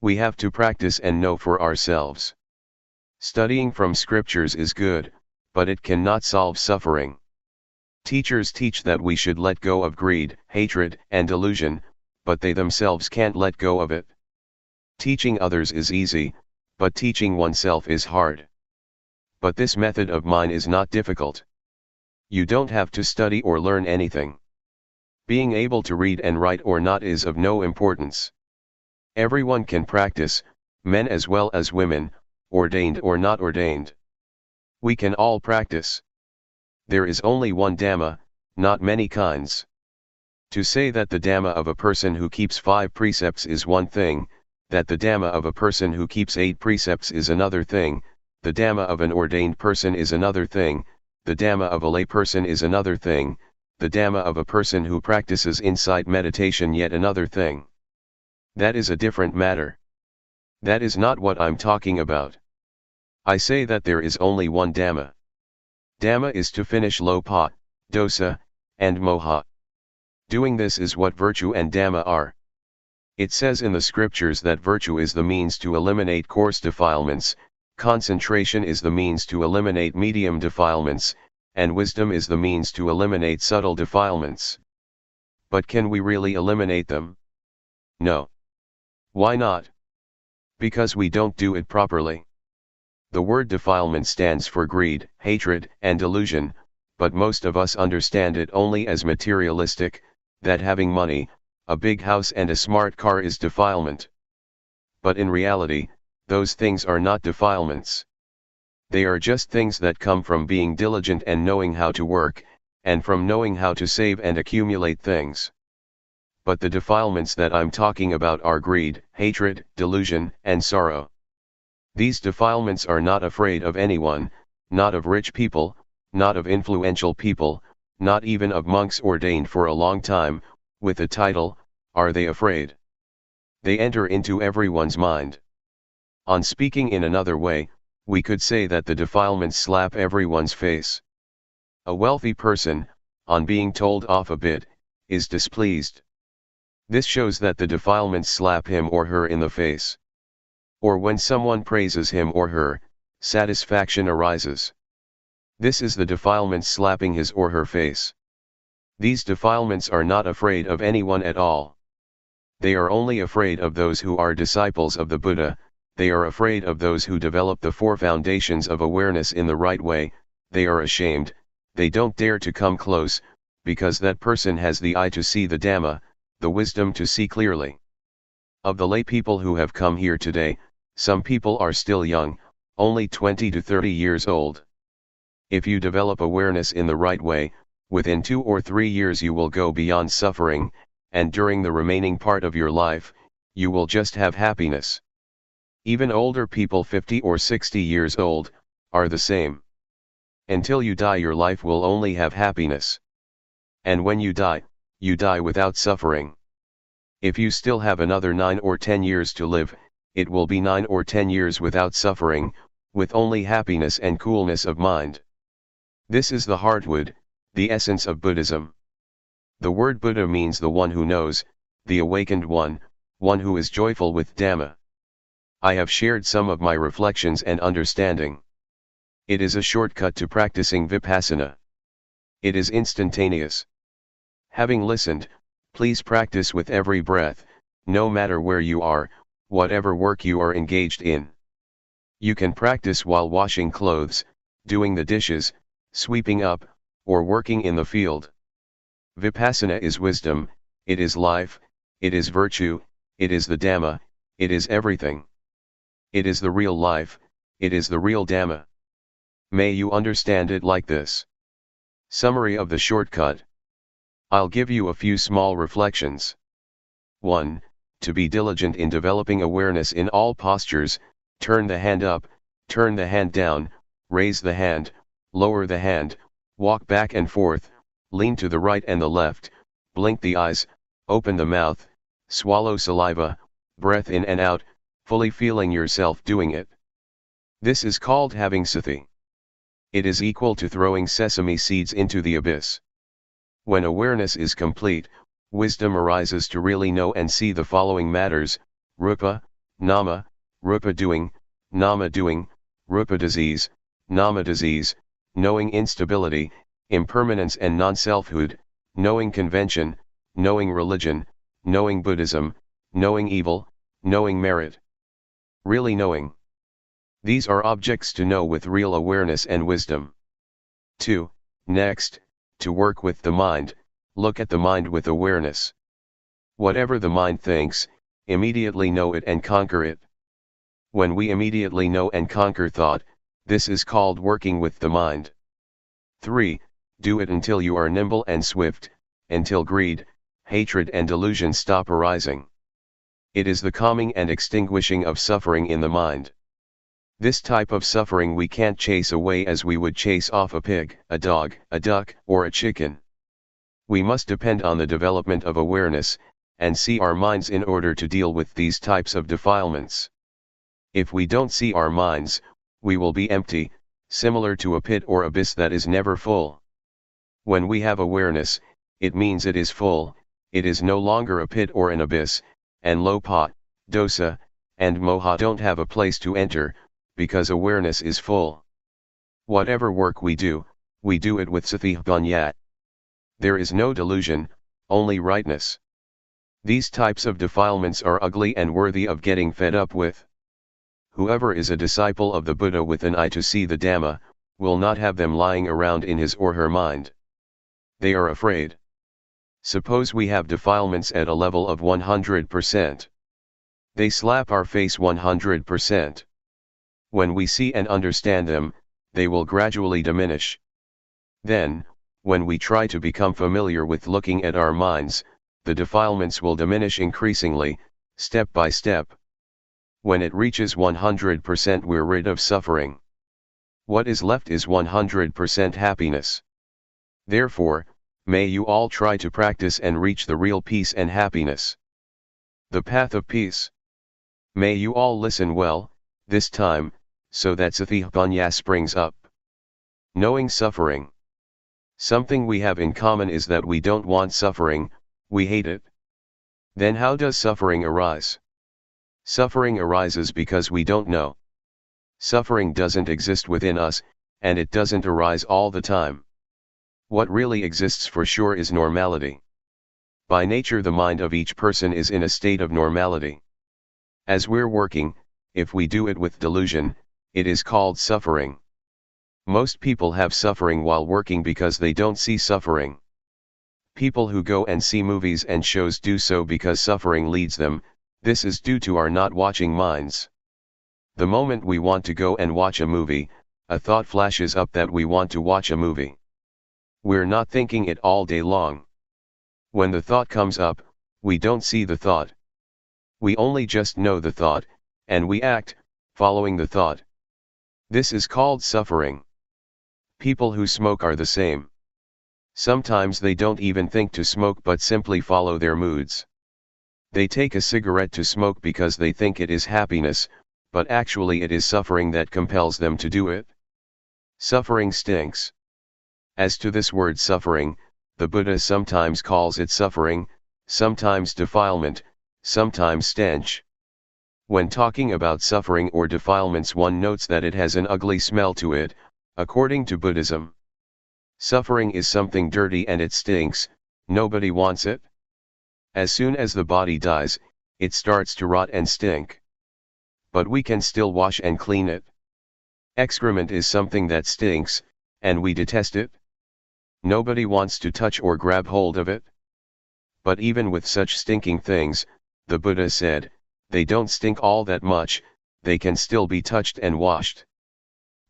We have to practice and know for ourselves. Studying from scriptures is good, but it cannot solve suffering. Teachers teach that we should let go of greed, hatred, and delusion, but they themselves can't let go of it. Teaching others is easy, but teaching oneself is hard. But this method of mine is not difficult. You don't have to study or learn anything. Being able to read and write or not is of no importance. Everyone can practice, men as well as women, ordained or not ordained. We can all practice. There is only one Dhamma, not many kinds. To say that the Dhamma of a person who keeps 5 precepts is one thing, that the Dhamma of a person who keeps 8 precepts is another thing, the Dhamma of an ordained person is another thing, the Dhamma of a lay person is another thing, the Dhamma of a person who practices insight meditation yet another thing. That is a different matter. That is not what I'm talking about. I say that there is only one Dhamma. Dhamma is to finish lopa, dosa, and moha. Doing this is what virtue and Dhamma are. It says in the scriptures that virtue is the means to eliminate coarse defilements, concentration is the means to eliminate medium defilements, and wisdom is the means to eliminate subtle defilements. But can we really eliminate them? No. Why not? Because we don't do it properly. The word defilement stands for greed, hatred, and delusion, but most of us understand it only as materialistic, that having money, a big house and a smart car is defilement. But in reality, those things are not defilements. They are just things that come from being diligent and knowing how to work, and from knowing how to save and accumulate things. But the defilements that I'm talking about are greed, hatred, delusion, and sorrow. These defilements are not afraid of anyone, not of rich people, not of influential people, not even of monks ordained for a long time, with a title, are they afraid? They enter into everyone's mind. On speaking in another way, we could say that the defilements slap everyone's face. A wealthy person, on being told off a bit, is displeased. This shows that the defilements slap him or her in the face. Or when someone praises him or her, satisfaction arises. This is the defilements slapping his or her face. These defilements are not afraid of anyone at all. They are only afraid of those who are disciples of the Buddha. They are afraid of those who develop the 4 foundations of awareness in the right way. They are ashamed, they don't dare to come close, because that person has the eye to see the Dhamma, the wisdom to see clearly. Of the lay people who have come here today, some people are still young, only 20 to 30 years old. If you develop awareness in the right way, within 2 or 3 years you will go beyond suffering, and during the remaining part of your life, you will just have happiness. Even older people 50 or 60 years old, are the same. Until you die your life will only have happiness. And when you die without suffering. If you still have another 9 or 10 years to live, it will be 9 or 10 years without suffering, with only happiness and coolness of mind. This is the heartwood, the essence of Buddhism. The word Buddha means the one who knows, the awakened one who is joyful with Dhamma. I have shared some of my reflections and understanding. It is a shortcut to practicing Vipassana. It is instantaneous. Having listened, please practice with every breath, no matter where you are, whatever work you are engaged in. You can practice while washing clothes, doing the dishes, sweeping up, or working in the field. Vipassana is wisdom, it is life, it is virtue, it is the Dhamma, it is everything. It is the real life, it is the real Dhamma. May you understand it like this. Summary of the shortcut. I'll give you a few small reflections. 1. To be diligent in developing awareness in all postures, turn the hand up, turn the hand down, raise the hand, lower the hand, walk back and forth, lean to the right and the left, blink the eyes, open the mouth, swallow saliva, breath in and out, fully feeling yourself doing it. This is called having sati. It is equal to throwing sesame seeds into the abyss. When awareness is complete, wisdom arises to really know and see the following matters: rupa, nama, rupa doing, nama doing, rupa disease, nama disease, knowing instability, impermanence and non-selfhood, knowing convention, knowing religion, knowing Buddhism, knowing evil, knowing merit. Really knowing. These are objects to know with real awareness and wisdom. 2. Next, to work with the mind, look at the mind with awareness. Whatever the mind thinks, immediately know it and conquer it. When we immediately know and conquer thought, this is called working with the mind. 3. Do it until you are nimble and swift, until greed, hatred and delusion stop arising. It is the calming and extinguishing of suffering in the mind. This type of suffering we can't chase away as we would chase off a pig, a dog, a duck, or a chicken. We must depend on the development of awareness, and see our minds in order to deal with these types of defilements. If we don't see our minds, we will be empty, similar to a pit or abyss that is never full. When we have awareness, it means it is full, it is no longer a pit or an abyss, and lopa, dosa, and moha don't have a place to enter, because awareness is full. Whatever work we do it with satipatthana. There is no delusion, only rightness. These types of defilements are ugly and worthy of getting fed up with. Whoever is a disciple of the Buddha with an eye to see the Dhamma, will not have them lying around in his or her mind. They are afraid. Suppose we have defilements at a level of 100%. They slap our face 100%. When we see and understand them, they will gradually diminish. Then, when we try to become familiar with looking at our minds, the defilements will diminish increasingly, step by step. When it reaches 100%, we're rid of suffering. What is left is 100% happiness. Therefore, may you all try to practice and reach the real peace and happiness. The path of peace. May you all listen well, this time, so that satipatthana springs up. Knowing suffering. Something we have in common is that we don't want suffering, we hate it. Then how does suffering arise? Suffering arises because we don't know. Suffering doesn't exist within us, and it doesn't arise all the time. What really exists for sure is normality. By nature, the mind of each person is in a state of normality. As we're working, if we do it with delusion, it is called suffering. Most people have suffering while working because they don't see suffering. People who go and see movies and shows do so because suffering leads them. This is due to our not watching minds. The moment we want to go and watch a movie, a thought flashes up that we want to watch a movie. We're not thinking it all day long. When the thought comes up, we don't see the thought. We only just know the thought, and we act, following the thought. This is called suffering. People who smoke are the same. Sometimes they don't even think to smoke but simply follow their moods. They take a cigarette to smoke because they think it is happiness, but actually it is suffering that compels them to do it. Suffering stinks. As to this word suffering, the Buddha sometimes calls it suffering, sometimes defilement, sometimes stench. When talking about suffering or defilements, one notes that it has an ugly smell to it, according to Buddhism. Suffering is something dirty and it stinks, nobody wants it. As soon as the body dies, it starts to rot and stink. But we can still wash and clean it. Excrement is something that stinks, and we detest it. Nobody wants to touch or grab hold of it. But even with such stinking things, the Buddha said, they don't stink all that much, they can still be touched and washed.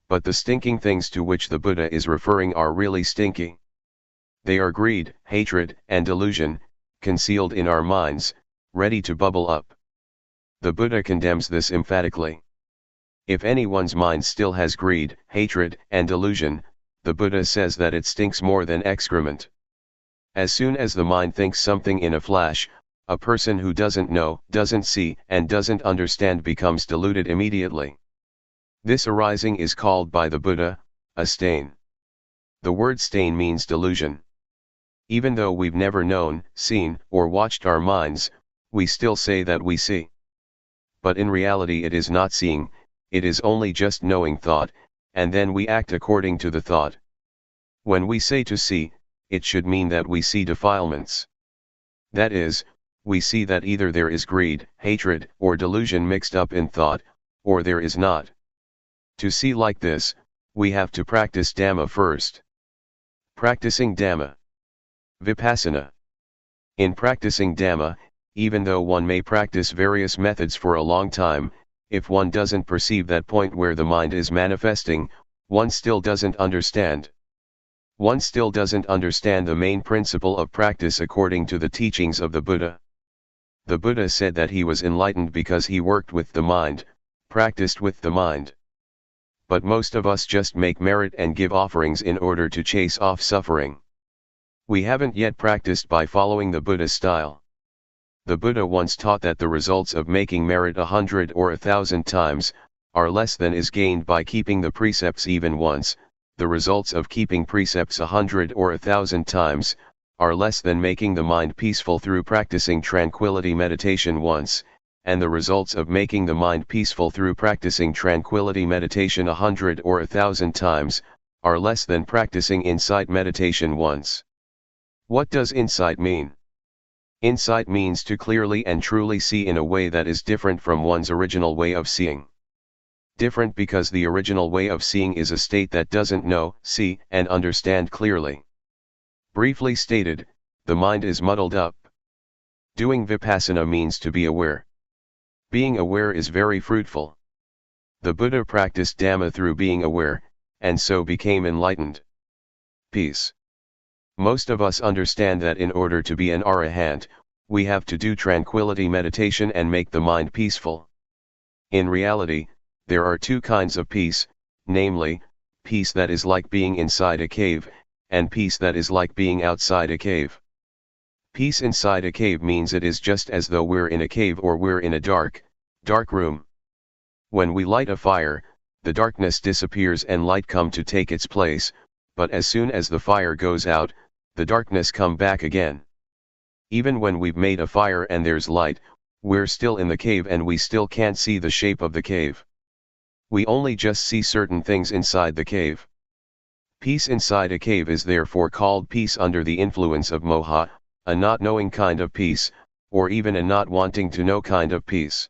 But the stinking things to which the Buddha is referring are really stinky. They are greed, hatred, and delusion, concealed in our minds, ready to bubble up. The Buddha condemns this emphatically. If anyone's mind still has greed, hatred, and delusion, the Buddha says that it stinks more than excrement. As soon as the mind thinks something in a flash, a person who doesn't know, doesn't see, and doesn't understand becomes deluded immediately. This arising is called by the Buddha, a stain. The word stain means delusion. Even though we've never known, seen, or watched our minds, we still say that we see. but in reality it is not seeing, it is only just knowing thought, and then we act according to the thought. When we say to see, it should mean that we see defilements. That is, we see that either there is greed, hatred, or delusion mixed up in thought, or there is not. To see like this, we have to practice Dhamma first. Practicing Dhamma. Vipassana. In practicing Dhamma, even though one may practice various methods for a long time, if one doesn't perceive that point where the mind is manifesting, one still doesn't understand. One still doesn't understand the main principle of practice according to the teachings of the Buddha. The Buddha said that he was enlightened because he worked with the mind, practiced with the mind. But most of us just make merit and give offerings in order to chase off suffering. We haven't yet practiced by following the Buddha style. The Buddha once taught that the results of making merit 100 or 1,000 times are less than is gained by keeping the precepts even once. The results of keeping precepts 100 or 1,000 times are less than making the mind peaceful through practicing tranquility meditation once, and the results of making the mind peaceful through practicing tranquility meditation 100 or 1,000 times are less than practicing insight meditation once. What does insight mean? Insight means to clearly and truly see in a way that is different from one's original way of seeing. Different because the original way of seeing is a state that doesn't know, see, and understand clearly. Briefly stated, the mind is muddled up. Doing Vipassana means to be aware. Being aware is very fruitful. The Buddha practiced Dhamma through being aware, and so became enlightened. Peace. Most of us understand that in order to be an arahant, we have to do tranquility meditation and make the mind peaceful. In reality, there are two kinds of peace, namely, peace that is like being inside a cave, and peace that is like being outside a cave. Peace inside a cave means it is just as though we're in a cave or we're in a dark room. When we light a fire, the darkness disappears and light come to take its place, but as soon as the fire goes out, the darkness come back again. Even when we've made a fire and there's light, we're still in the cave and we still can't see the shape of the cave. We only just see certain things inside the cave. Peace inside a cave is therefore called peace under the influence of moha, a not knowing kind of peace, or even a not wanting to know kind of peace.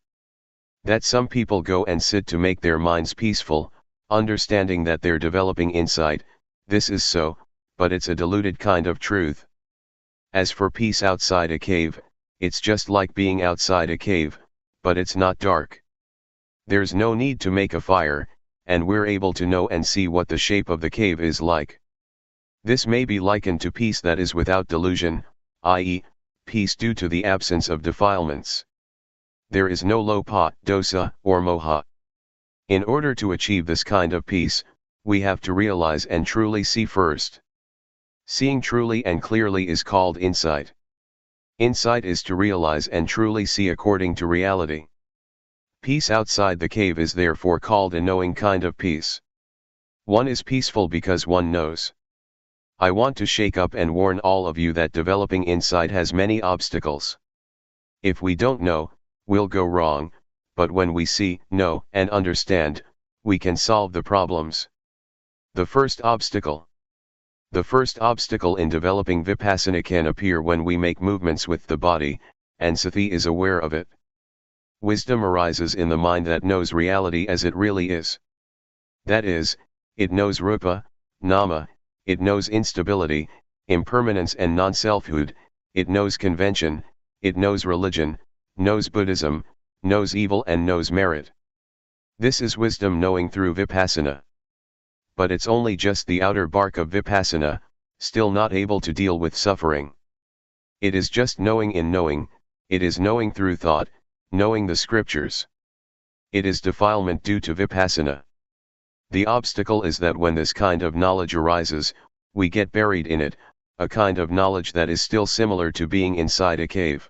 That some people go and sit to make their minds peaceful, understanding that they're developing insight, this is so, but it's a diluted kind of truth. As for peace outside a cave, it's just like being outside a cave, but it's not dark. There's no need to make a fire, and we're able to know and see what the shape of the cave is like. This may be likened to peace that is without delusion, i.e., peace due to the absence of defilements. There is no lopa, dosa, or moha. In order to achieve this kind of peace, we have to realize and truly see first. Seeing truly and clearly is called insight. Insight is to realize and truly see according to reality. Peace outside the cave is therefore called a knowing kind of peace. One is peaceful because one knows. I want to shake up and warn all of you that developing insight has many obstacles. If we don't know, we'll go wrong, but when we see, know, and understand, we can solve the problems. The first obstacle. The first obstacle in developing Vipassana can appear when we make movements with the body, and sati is aware of it. Wisdom arises in the mind that knows reality as it really is. That is, it knows rupa, nama, it knows instability, impermanence and non-selfhood, it knows convention, it knows religion, knows Buddhism, knows evil and knows merit. This is wisdom knowing through Vipassana. But it's only just the outer bark of Vipassana, still not able to deal with suffering. It is just knowing in knowing, it is knowing through thought, knowing the scriptures. It is defilement due to Vipassana. The obstacle is that when this kind of knowledge arises, we get buried in it, a kind of knowledge that is still similar to being inside a cave.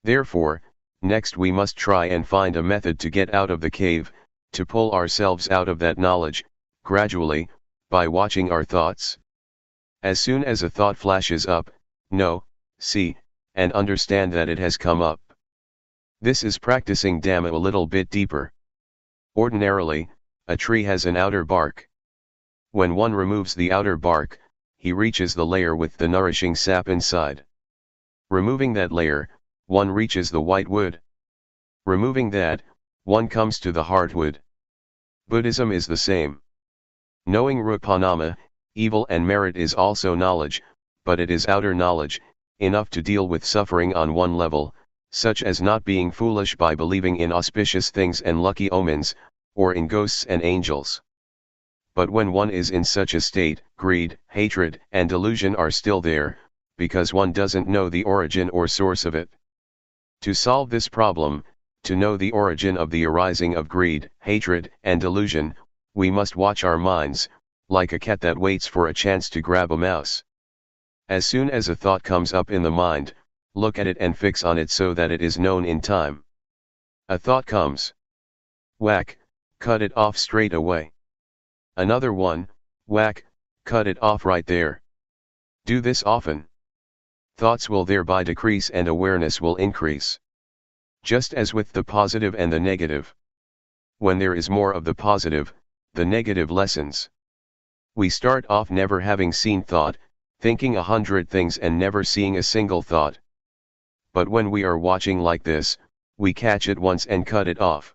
Therefore, next we must try and find a method to get out of the cave, to pull ourselves out of that knowledge, gradually, by watching our thoughts. As soon as a thought flashes up, know, see, and understand that it has come up. This is practicing Dhamma a little bit deeper. Ordinarily, a tree has an outer bark. When one removes the outer bark, he reaches the layer with the nourishing sap inside. Removing that layer, one reaches the white wood. Removing that, one comes to the hardwood. Buddhism is the same. Knowing rupanama, evil and merit is also knowledge, but it is outer knowledge, enough to deal with suffering on one level, such as not being foolish by believing in auspicious things and lucky omens, or in ghosts and angels. But when one is in such a state, greed, hatred, and delusion are still there, because one doesn't know the origin or source of it. To solve this problem, to know the origin of the arising of greed, hatred, and delusion, we must watch our minds, like a cat that waits for a chance to grab a mouse. As soon as a thought comes up in the mind, look at it and fix on it so that it is known in time. A thought comes. Whack, cut it off straight away. Another one, whack, cut it off right there. Do this often. Thoughts will thereby decrease and awareness will increase. Just as with the positive and the negative. When there is more of the positive, the negative lessens. We start off never having seen thought, thinking 100 things and never seeing a single thought. But when we are watching like this, we catch it once and cut it off.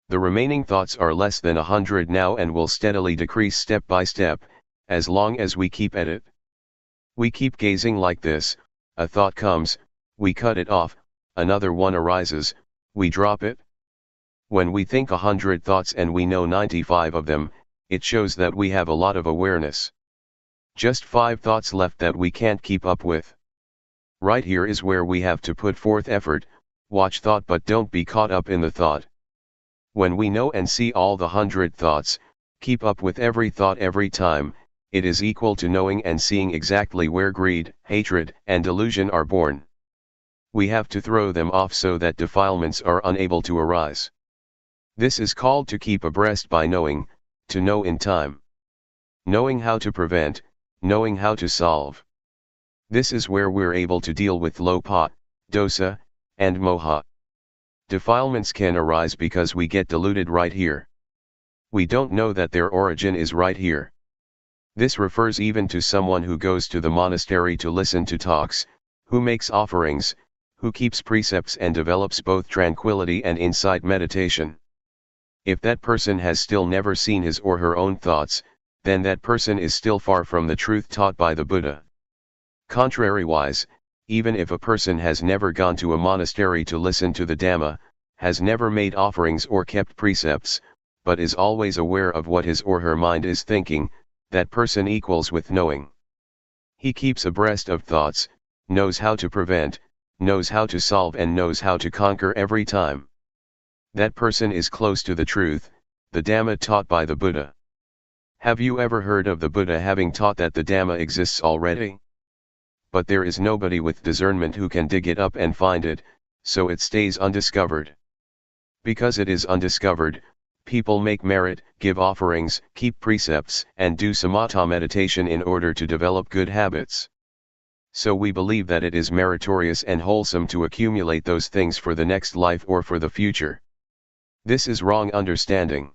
The remaining thoughts are less than 100 now and will steadily decrease step by step, as long as we keep at it. We keep gazing like this, a thought comes, we cut it off, another one arises, we drop it. When we think 100 thoughts and we know 95 of them, it shows that we have a lot of awareness. Just 5 thoughts left that we can't keep up with. Right here is where we have to put forth effort, watch thought but don't be caught up in the thought. When we know and see all the 100 thoughts, keep up with every thought every time, it is equal to knowing and seeing exactly where greed, hatred, and delusion are born. We have to throw them off so that defilements are unable to arise. This is called to keep abreast by knowing, to know in time. Knowing how to prevent, knowing how to solve. This is where we're able to deal with lopa, dosa, and moha. Defilements can arise because we get deluded right here. We don't know that their origin is right here. This refers even to someone who goes to the monastery to listen to talks, who makes offerings, who keeps precepts and develops both tranquility and insight meditation. If that person has still never seen his or her own thoughts, then that person is still far from the truth taught by the Buddha. Contrariwise, even if a person has never gone to a monastery to listen to the Dhamma, has never made offerings or kept precepts, but is always aware of what his or her mind is thinking, that person equals with knowing. He keeps abreast of thoughts, knows how to prevent, knows how to solve and knows how to conquer every time. That person is close to the truth, the Dhamma taught by the Buddha. Have you ever heard of the Buddha having taught that the Dhamma exists already? But there is nobody with discernment who can dig it up and find it, so it stays undiscovered. Because it is undiscovered, people make merit, give offerings, keep precepts, and do samatha meditation in order to develop good habits. So we believe that it is meritorious and wholesome to accumulate those things for the next life or for the future. This is wrong understanding.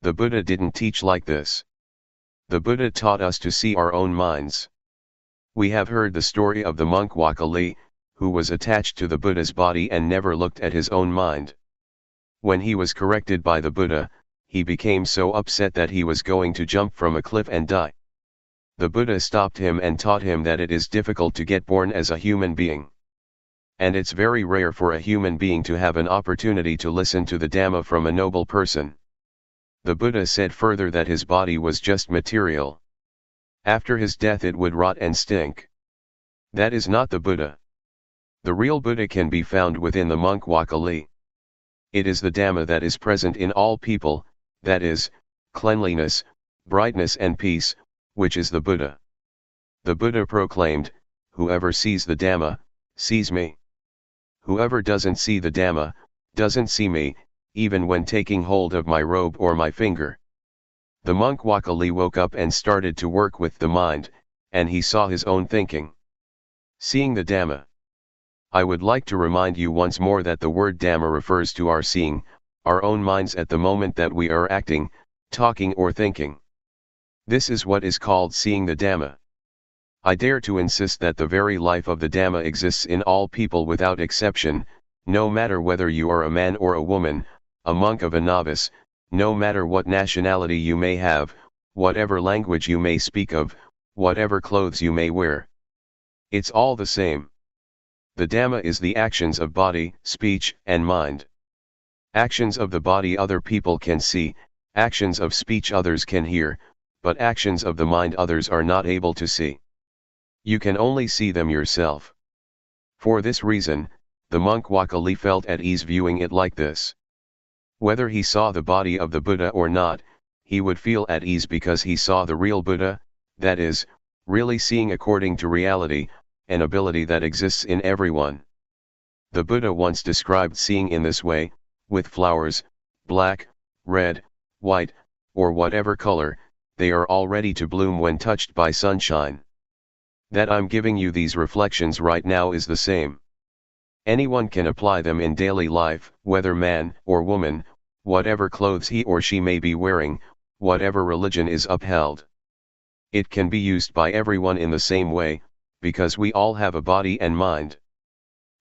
The Buddha didn't teach like this. The Buddha taught us to see our own minds. We have heard the story of the monk Wakali, who was attached to the Buddha's body and never looked at his own mind. When he was corrected by the Buddha, he became so upset that he was going to jump from a cliff and die. The Buddha stopped him and taught him that it is difficult to get born as a human being. And it's very rare for a human being to have an opportunity to listen to the Dhamma from a noble person. The Buddha said further that his body was just material. After his death it would rot and stink. That is not the Buddha. The real Buddha can be found within the monk Wakali. It is the Dhamma that is present in all people, that is, cleanliness, brightness and peace, which is the Buddha. The Buddha proclaimed, "Whoever sees the Dhamma, sees me. Whoever doesn't see the Dhamma, doesn't see me, even when taking hold of my robe or my finger." The monk Wakali woke up and started to work with the mind, and he saw his own thinking. Seeing the Dhamma. I would like to remind you once more that the word Dhamma refers to our seeing, our own minds at the moment that we are acting, talking or thinking. This is what is called seeing the Dhamma. I dare to insist that the very life of the Dhamma exists in all people without exception, no matter whether you are a man or a woman, a monk or a novice, no matter what nationality you may have, whatever language you may speak of, whatever clothes you may wear. It's all the same. The Dhamma is the actions of body, speech, and mind. Actions of the body other people can see, actions of speech others can hear, but actions of the mind others are not able to see. You can only see them yourself. For this reason, the monk Wakali felt at ease viewing it like this. Whether he saw the body of the Buddha or not, he would feel at ease because he saw the real Buddha, that is, really seeing according to reality, an ability that exists in everyone. The Buddha once described seeing in this way, with flowers, black, red, white, or whatever color, they are all ready to bloom when touched by sunshine. That I'm giving you these reflections right now is the same. Anyone can apply them in daily life, whether man or woman, whatever clothes he or she may be wearing, whatever religion is upheld. It can be used by everyone in the same way, because we all have a body and mind.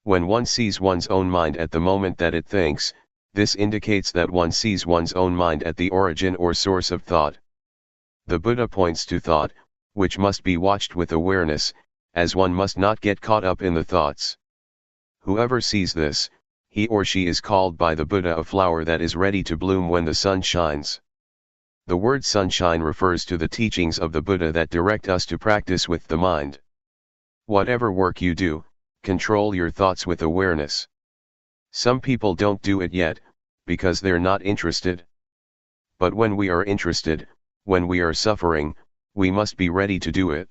When one sees one's own mind at the moment that it thinks, this indicates that one sees one's own mind at the origin or source of thought. The Buddha points to thought, which must be watched with awareness, as one must not get caught up in the thoughts. Whoever sees this, he or she is called by the Buddha a flower that is ready to bloom when the sun shines. The word sunshine refers to the teachings of the Buddha that direct us to practice with the mind. Whatever work you do, control your thoughts with awareness. Some people don't do it yet, because they're not interested. But when we are interested, when we are suffering, we must be ready to do it.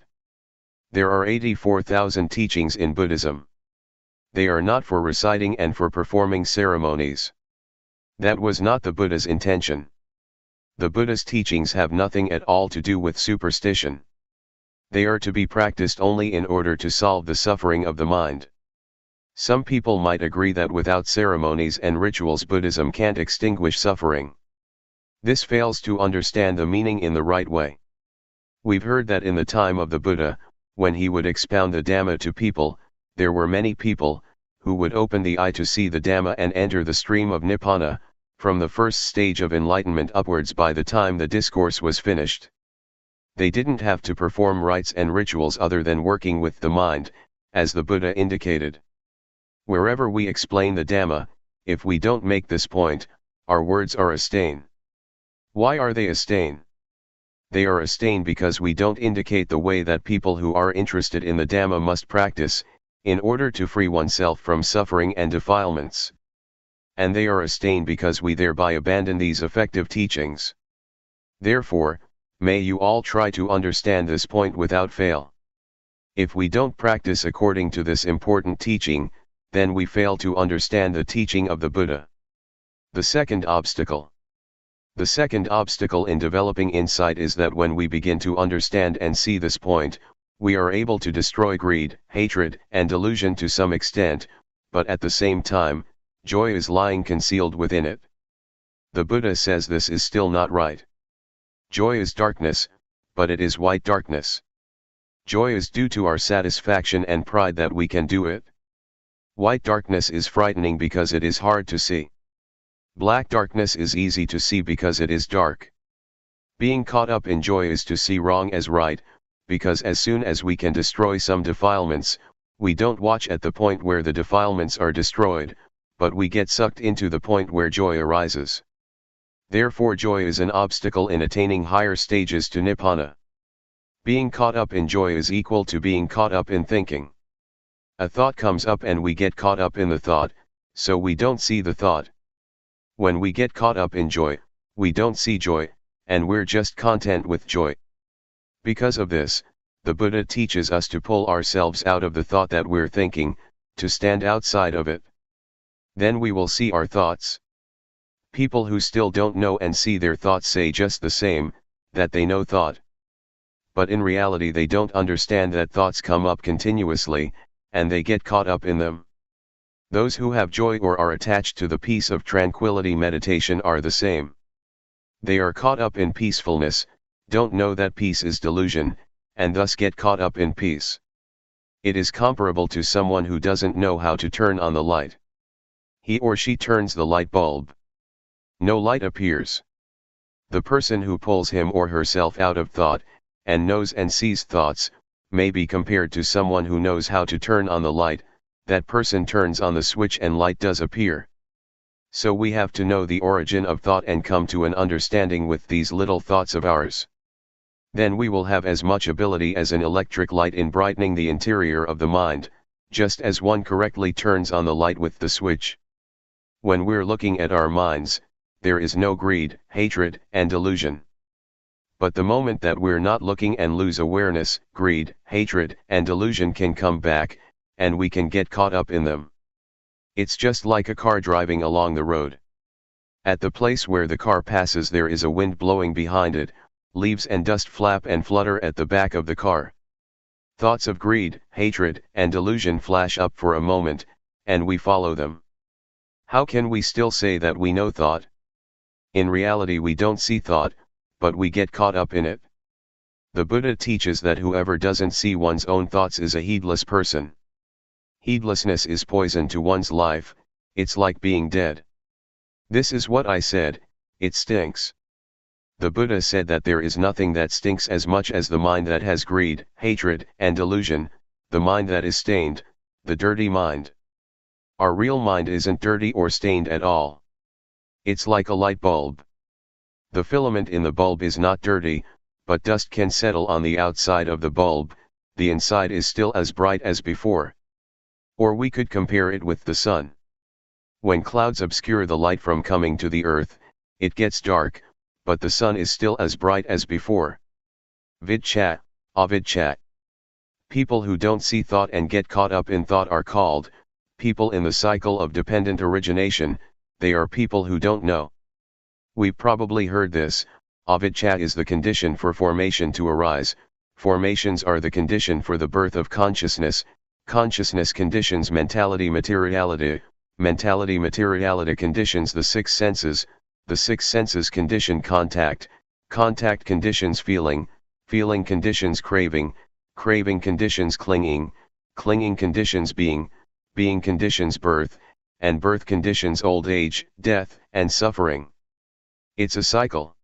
There are 84,000 teachings in Buddhism. They are not for reciting and for performing ceremonies. That was not the Buddha's intention. The Buddha's teachings have nothing at all to do with superstition. They are to be practiced only in order to solve the suffering of the mind. Some people might agree that without ceremonies and rituals Buddhism can't extinguish suffering. This fails to understand the meaning in the right way. We've heard that in the time of the Buddha, when he would expound the Dhamma to people, there were many people, who would open the eye to see the Dhamma and enter the stream of Nibbana, from the first stage of enlightenment upwards by the time the discourse was finished. They didn't have to perform rites and rituals other than working with the mind, as the Buddha indicated. Wherever we explain the Dhamma, if we don't make this point, our words are a stain. Why are they a stain? They are a stain because we don't indicate the way that people who are interested in the Dhamma must practice, in order to free oneself from suffering and defilements. And they are a stain because we thereby abandon these effective teachings. Therefore, may you all try to understand this point without fail. If we don't practice according to this important teaching, then we fail to understand the teaching of the Buddha. The second obstacle. The second obstacle in developing insight is that when we begin to understand and see this point, we are able to destroy greed, hatred, and delusion to some extent, but at the same time, joy is lying concealed within it. The Buddha says this is still not right. Joy is darkness, but it is white darkness. Joy is due to our satisfaction and pride that we can do it. White darkness is frightening because it is hard to see. Black darkness is easy to see because it is dark. Being caught up in joy is to see wrong as right, because as soon as we can destroy some defilements, we don't watch at the point where the defilements are destroyed, but we get sucked into the point where joy arises. Therefore joy is an obstacle in attaining higher stages to Nibbana. Being caught up in joy is equal to being caught up in thinking. A thought comes up and we get caught up in the thought, so we don't see the thought. When we get caught up in joy, we don't see joy, and we're just content with joy. Because of this, the Buddha teaches us to pull ourselves out of the thought that we're thinking, to stand outside of it. Then we will see our thoughts. People who still don't know and see their thoughts say just the same, that they know thought. But in reality they don't understand that thoughts come up continuously, and they get caught up in them. Those who have joy or are attached to the peace of tranquility meditation are the same. They are caught up in peacefulness, don't know that peace is delusion, and thus get caught up in peace. It is comparable to someone who doesn't know how to turn on the light. He or she turns the light bulb. No light appears. The person who pulls him or herself out of thought, and knows and sees thoughts, may be compared to someone who knows how to turn on the light. That person turns on the switch and light does appear. So we have to know the origin of thought and come to an understanding with these little thoughts of ours. Then we will have as much ability as an electric light in brightening the interior of the mind, just as one correctly turns on the light with the switch. When we're looking at our minds, there is no greed, hatred, and delusion. But the moment that we're not looking and lose awareness, greed, hatred, and delusion can come back, and we can get caught up in them. It's just like a car driving along the road. At the place where the car passes there is a wind blowing behind it, leaves and dust flap and flutter at the back of the car. Thoughts of greed, hatred, and delusion flash up for a moment, and we follow them. How can we still say that we know thought? In reality we don't see thought, but we get caught up in it. The Buddha teaches that whoever doesn't see one's own thoughts is a heedless person. Heedlessness is poison to one's life, it's like being dead. This is what I said, it stinks. The Buddha said that there is nothing that stinks as much as the mind that has greed, hatred, and delusion, the mind that is stained, the dirty mind. Our real mind isn't dirty or stained at all. It's like a light bulb. The filament in the bulb is not dirty, but dust can settle on the outside of the bulb, the inside is still as bright as before. Or we could compare it with the sun. When clouds obscure the light from coming to the earth, it gets dark, but the sun is still as bright as before. Vidchat, avidchat. People who don't see thought and get caught up in thought are called people in the cycle of dependent origination. They are people who don't know. We've probably heard this. Avidchat is the condition for formation to arise, formations are the condition for the birth of consciousness, consciousness conditions mentality materiality, mentality materiality conditions the six senses, the six senses condition contact, contact conditions feeling, feeling conditions craving, craving conditions clinging, clinging conditions being, being conditions birth, and birth conditions old age, death, and suffering. It's a cycle.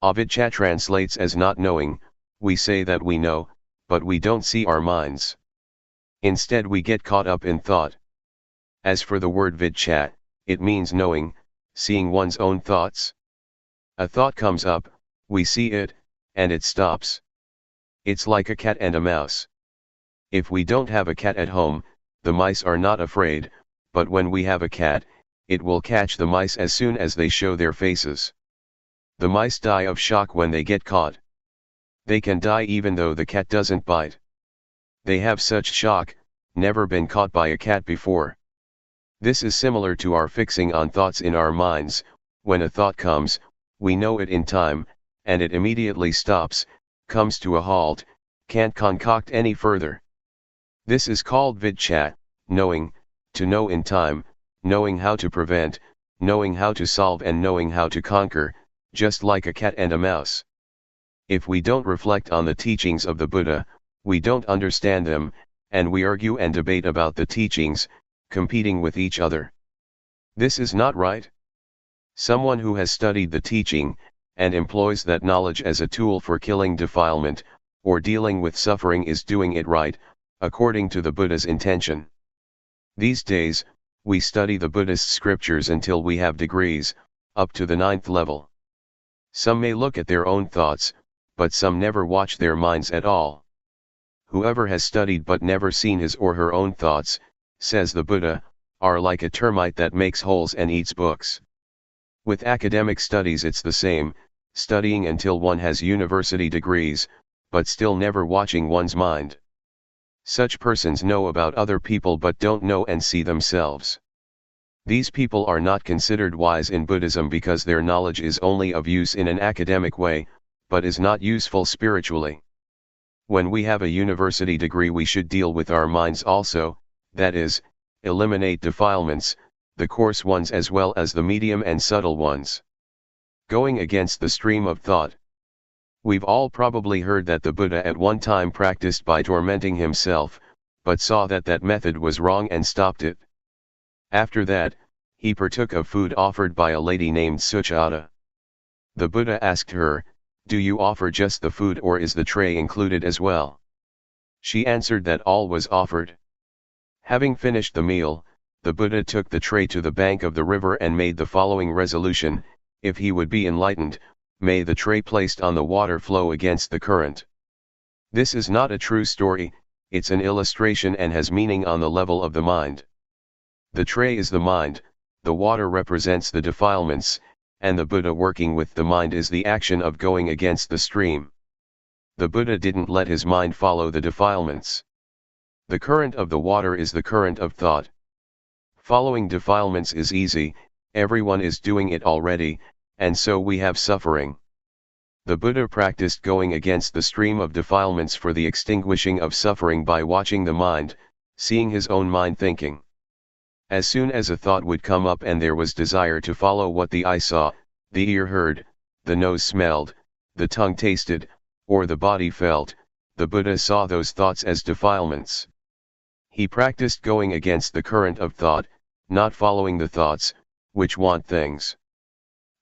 Avidchat translates as not knowing. We say that we know, but we don't see our minds. Instead we get caught up in thought. As for the word vidchat, it means knowing, seeing one's own thoughts. A thought comes up, we see it, and it stops. It's like a cat and a mouse. If we don't have a cat at home, the mice are not afraid, but when we have a cat, it will catch the mice as soon as they show their faces. The mice die of shock when they get caught. They can die even though the cat doesn't bite. They have such shock, never been caught by a cat before. This is similar to our fixing on thoughts in our minds. When a thought comes, we know it in time, and it immediately stops, comes to a halt, can't concoct any further. This is called vidchat, knowing, to know in time, knowing how to prevent, knowing how to solve and knowing how to conquer, just like a cat and a mouse. If we don't reflect on the teachings of the Buddha, we don't understand them, and we argue and debate about the teachings, competing with each other. This is not right. Someone who has studied the teaching, and employs that knowledge as a tool for killing defilement, or dealing with suffering is doing it right, according to the Buddha's intention. These days, we study the Buddhist scriptures until we have degrees, up to the 9th level. Some may look at their own thoughts, but some never watch their minds at all. Whoever has studied but never seen his or her own thoughts, says the Buddha, are like a termite that makes holes and eats books. With academic studies it's the same, studying until one has university degrees, but still never watching one's mind. Such persons know about other people but don't know and see themselves. These people are not considered wise in Buddhism because their knowledge is only of use in an academic way, but is not useful spiritually. When we have a university degree we should deal with our minds also, that is, eliminate defilements, the coarse ones as well as the medium and subtle ones. Going against the stream of thought. We've all probably heard that the Buddha at one time practiced by tormenting himself, but saw that that method was wrong and stopped it. After that, he partook of food offered by a lady named Suchata. The Buddha asked her, "Do you offer just the food or is the tray included as well?" She answered that all was offered. Having finished the meal, the Buddha took the tray to the bank of the river and made the following resolution: if he would be enlightened, may the tray placed on the water flow against the current. This is not a true story, it's an illustration and has meaning on the level of the mind. The tray is the mind, the water represents the defilements, and the Buddha working with the mind is the action of going against the stream. The Buddha didn't let his mind follow the defilements. The current of the water is the current of thought. Following defilements is easy, everyone is doing it already, and so we have suffering. The Buddha practiced going against the stream of defilements for the extinguishing of suffering by watching the mind, seeing his own mind thinking. As soon as a thought would come up and there was desire to follow what the eye saw, the ear heard, the nose smelled, the tongue tasted, or the body felt, the Buddha saw those thoughts as defilements. He practiced going against the current of thought, not following the thoughts, which want things.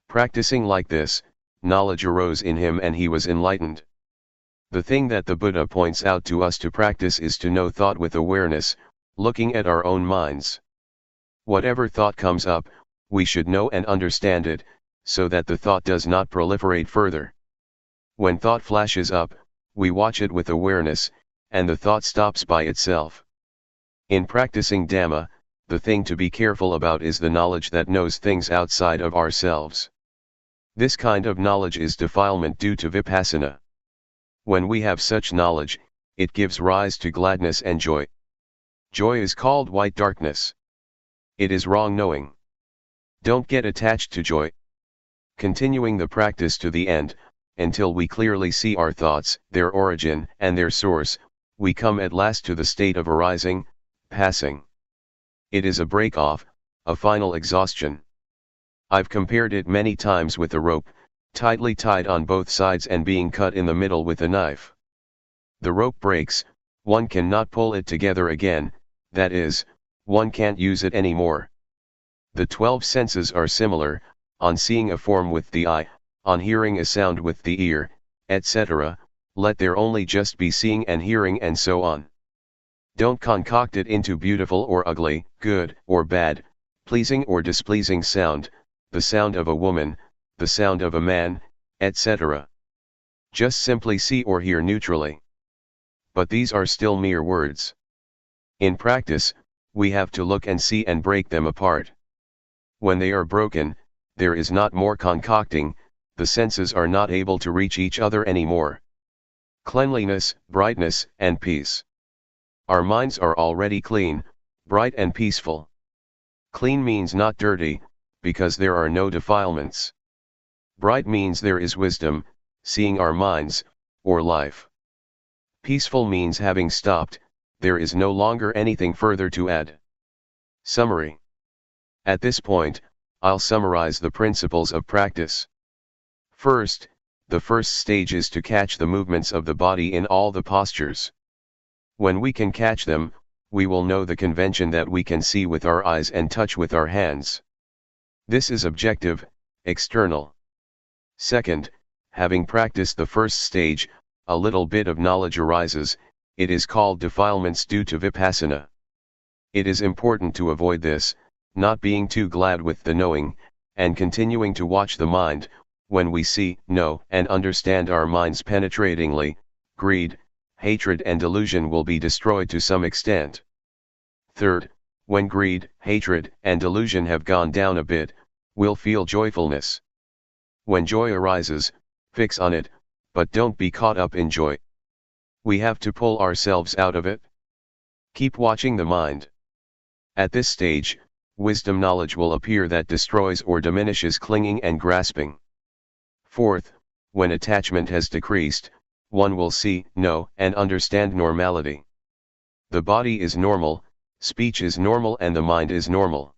Practicing like this, knowledge arose in him and he was enlightened. The thing that the Buddha points out to us to practice is to know thought with awareness, looking at our own minds. Whatever thought comes up, we should know and understand it, so that the thought does not proliferate further. When thought flashes up, we watch it with awareness, and the thought stops by itself. In practicing Dhamma, the thing to be careful about is the knowledge that knows things outside of ourselves. This kind of knowledge is defilement due to Vipassana. When we have such knowledge, it gives rise to gladness and joy. Joy is called white darkness. It is wrong knowing. Don't get attached to joy. Continuing the practice to the end, until we clearly see our thoughts, their origin, and their source, we come at last to the state of arising, passing. It is a break-off, a final exhaustion. I've compared it many times with a rope, tightly tied on both sides and being cut in the middle with a knife. The rope breaks, one cannot pull it together again, that is, one can't use it anymore. The 12 senses are similar, on seeing a form with the eye, on hearing a sound with the ear, etc., let there only just be seeing and hearing and so on. Don't concoct it into beautiful or ugly, good or bad, pleasing or displeasing sound, the sound of a woman, the sound of a man, etc. Just simply see or hear neutrally. But these are still mere words. In practice, we have to look and see and break them apart. When they are broken, there is not more concocting, the senses are not able to reach each other anymore. Cleanliness, brightness, and peace. Our minds are already clean, bright and peaceful. Clean means not dirty, because there are no defilements. Bright means there is wisdom, seeing our minds, or life. Peaceful means having stopped, there is no longer anything further to add. Summary. At this point, I'll summarize the principles of practice. First, the first stage is to catch the movements of the body in all the postures. When we can catch them, we will know the convention that we can see with our eyes and touch with our hands. This is objective, external. Second, having practiced the first stage, a little bit of knowledge arises, it is called defilements due to Vipassana. It is important to avoid this, not being too glad with the knowing, and continuing to watch the mind. When we see, know, and understand our minds penetratingly, greed, hatred and delusion will be destroyed to some extent. Third, when greed, hatred, and delusion have gone down a bit, we'll feel joyfulness. When joy arises, fix on it, but don't be caught up in joy. We have to pull ourselves out of it. Keep watching the mind. At this stage, wisdom knowledge will appear that destroys or diminishes clinging and grasping. Fourth, when attachment has decreased, one will see, know, and understand normality. The body is normal, Speech is normal and the mind is normal.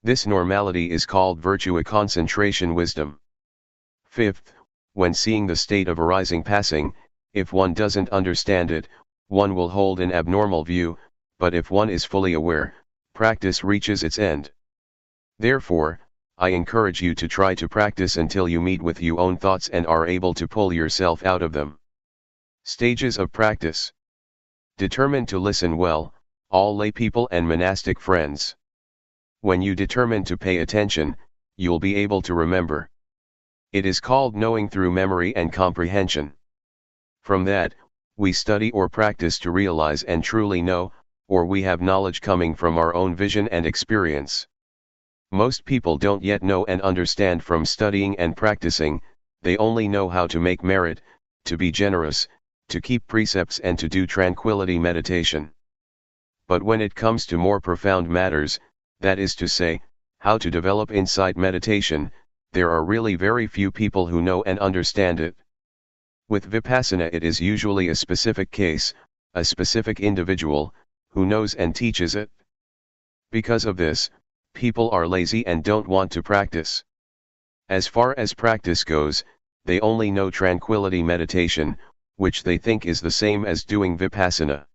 This normality is called virtue, concentration, wisdom. Fifth, when seeing the state of arising passing, if one doesn't understand it, one will hold an abnormal view, but if one is fully aware, practice reaches its end. Therefore, I encourage you to try to practice until you meet with your own thoughts and are able to pull yourself out of them. Stages of practice. Determine to listen well, all lay people and monastic friends. When you determine to pay attention, you'll be able to remember. It is called knowing through memory and comprehension. From that, we study or practice to realize and truly know, or we have knowledge coming from our own vision and experience. Most people don't yet know and understand from studying and practicing, they only know how to make merit, to be generous, to keep precepts and to do tranquility meditation. But when it comes to more profound matters, that is to say, how to develop insight meditation, there are really very few people who know and understand it. With Vipassana it is usually a specific case, a specific individual, who knows and teaches it. Because of this, people are lazy and don't want to practice. As far as practice goes, they only know tranquility meditation, which they think is the same as doing Vipassana.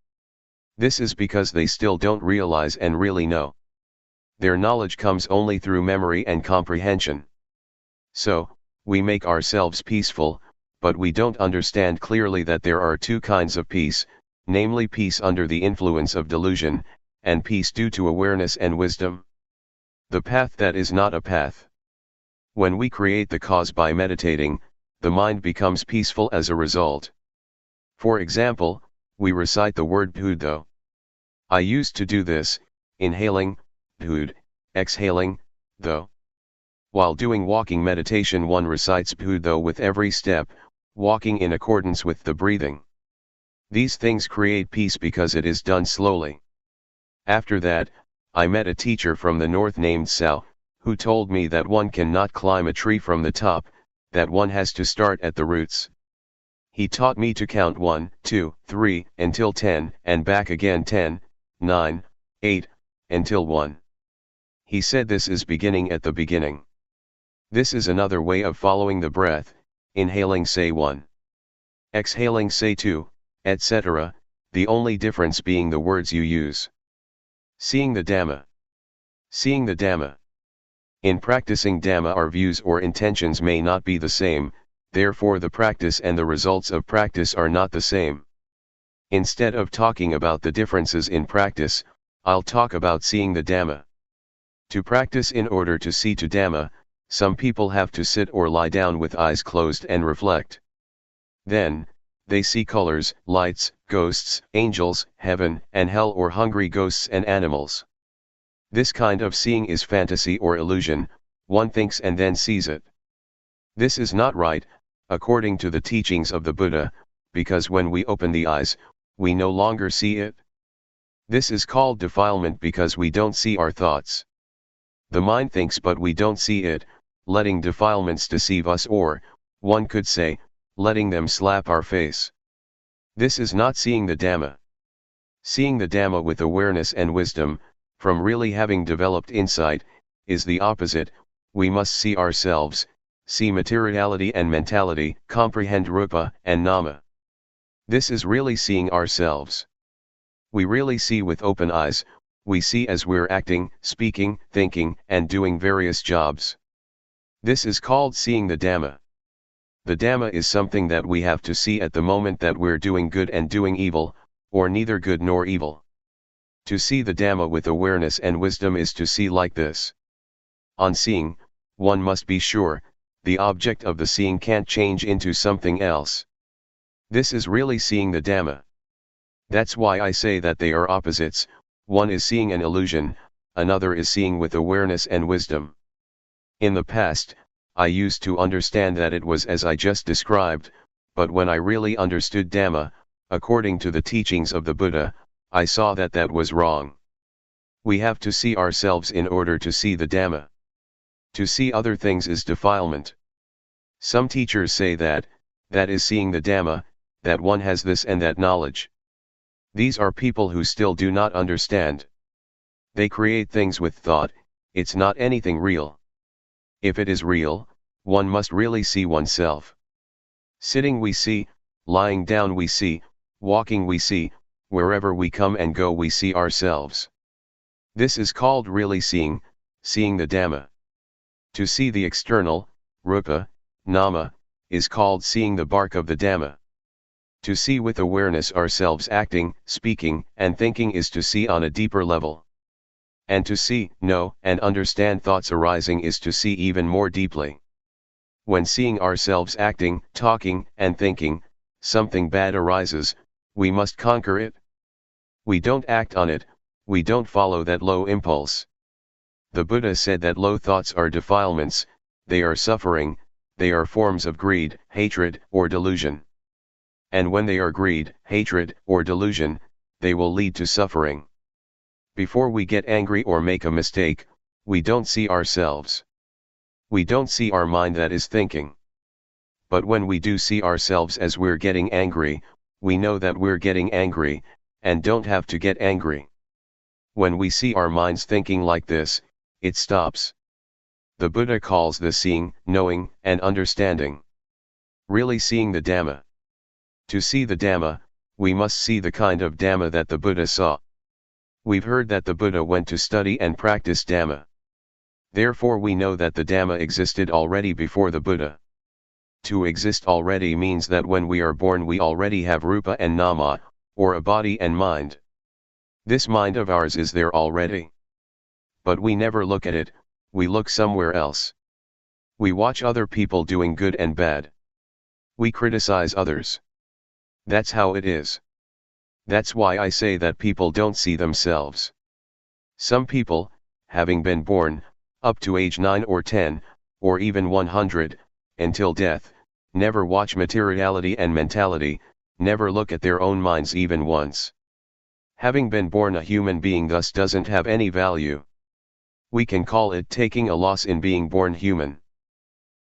This is because they still don't realize and really know. Their knowledge comes only through memory and comprehension. So, we make ourselves peaceful, but we don't understand clearly that there are two kinds of peace, namely peace under the influence of delusion, and peace due to awareness and wisdom. The path that is not a path. When we create the cause by meditating, the mind becomes peaceful as a result. For example, we recite the word Buddha. I used to do this, inhaling, Buddha, exhaling, though. While doing walking meditation one recites Buddha with every step, walking in accordance with the breathing. These things create peace because it is done slowly. After that, I met a teacher from the north named Sao, who told me that one cannot climb a tree from the top, that one has to start at the roots. He taught me to count 1, 2, 3, until 10, and back again 10, 9, 8, until 1. He said this is beginning at the beginning. This is another way of following the breath, inhaling say 1. Exhaling say 2, etc., the only difference being the words you use. Seeing the Dhamma. Seeing the Dhamma. In practicing Dhamma our views or intentions may not be the same, therefore the practice and the results of practice are not the same. Instead of talking about the differences in practice, I'll talk about seeing the Dhamma. To practice in order to see to Dhamma, some people have to sit or lie down with eyes closed and reflect. Then, they see colors, lights, ghosts, angels, heaven and hell or hungry ghosts and animals. This kind of seeing is fantasy or illusion, one thinks and then sees it. This is not right, according to the teachings of the Buddha, because when we open the eyes, we no longer see it. This is called defilement because we don't see our thoughts. The mind thinks but we don't see it, letting defilements deceive us or, one could say, letting them slap our face. This is not seeing the Dhamma. Seeing the Dhamma with awareness and wisdom, from really having developed insight, is the opposite. We must see ourselves, see materiality and mentality, comprehend Rupa and Nama. This is really seeing ourselves. We really see with open eyes, we see as we're acting, speaking, thinking, and doing various jobs. This is called seeing the Dhamma. The Dhamma is something that we have to see at the moment that we're doing good and doing evil, or neither good nor evil. To see the Dhamma with awareness and wisdom is to see like this. On seeing, one must be sure, the object of the seeing can't change into something else. This is really seeing the Dhamma. That's why I say that they are opposites, one is seeing an illusion, another is seeing with awareness and wisdom. In the past, I used to understand that it was as I just described, but when I really understood Dhamma, according to the teachings of the Buddha, I saw that that was wrong. We have to see ourselves in order to see the Dhamma. To see other things is defilement. Some teachers say that is seeing the Dhamma, that one has this and that knowledge. These are people who still do not understand. They create things with thought, it's not anything real. If it is real, one must really see oneself. Sitting we see, lying down we see, walking we see, wherever we come and go we see ourselves. This is called really seeing, seeing the Dhamma. To see the external, rupa, nama, is called seeing the bark of the Dhamma. To see with awareness ourselves acting, speaking, and thinking is to see on a deeper level. And to see, know, and understand thoughts arising is to see even more deeply. When seeing ourselves acting, talking, and thinking, something bad arises, we must conquer it. We don't act on it, we don't follow that low impulse. The Buddha said that low thoughts are defilements, they are suffering, they are forms of greed, hatred, or delusion. And when they are greed, hatred, or delusion, they will lead to suffering. Before we get angry or make a mistake, we don't see ourselves. We don't see our mind that is thinking. But when we do see ourselves as we're getting angry, we know that we're getting angry, and don't have to get angry. When we see our minds thinking like this, it stops. The Buddha calls this seeing, knowing, and understanding. Really seeing the Dhamma. To see the Dhamma, we must see the kind of Dhamma that the Buddha saw. We've heard that the Buddha went to study and practice Dhamma. Therefore we know that the Dhamma existed already before the Buddha. To exist already means that when we are born we already have rupa and nama, or a body and mind. This mind of ours is there already. But we never look at it, we look somewhere else. We watch other people doing good and bad. We criticize others. That's how it is. That's why I say that people don't see themselves. Some people, having been born, up to age 9 or 10, or even 100, until death, never watch materiality and mentality, never look at their own minds even once. Having been born a human being thus doesn't have any value. We can call it taking a loss in being born human.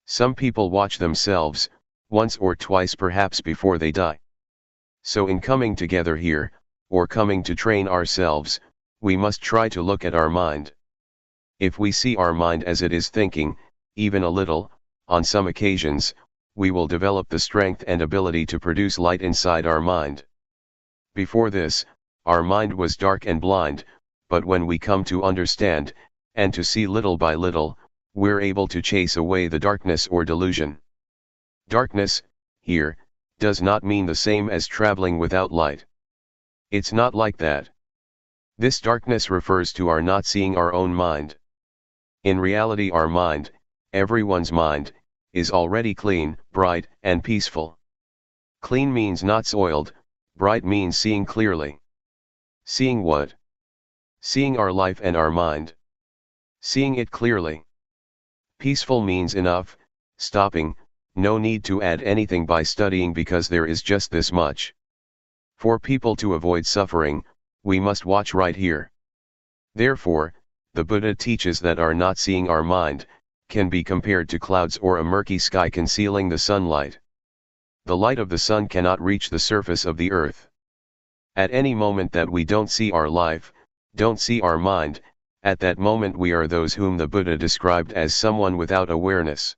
Some people watch themselves, once or twice perhaps before they die. So in coming together here, or coming to train ourselves, we must try to look at our mind. If we see our mind as it is thinking, even a little, on some occasions, we will develop the strength and ability to produce light inside our mind. Before this, our mind was dark and blind, but when we come to understand, and to see little by little, we're able to chase away the darkness or delusion. Darkness, here, does not mean the same as traveling without light. It's not like that. This darkness refers to our not seeing our own mind. In reality our mind, everyone's mind, is already clean, bright, and peaceful. Clean means not soiled, bright means seeing clearly. Seeing what? Seeing our life and our mind. Seeing it clearly. Peaceful means enough, stopping, no need to add anything by studying because there is just this much. For people to avoid suffering, we must watch right here. Therefore, the Buddha teaches that our not seeing our mind, can be compared to clouds or a murky sky concealing the sunlight. The light of the sun cannot reach the surface of the earth. At any moment that we don't see our life, don't see our mind, at that moment we are those whom the Buddha described as someone without awareness.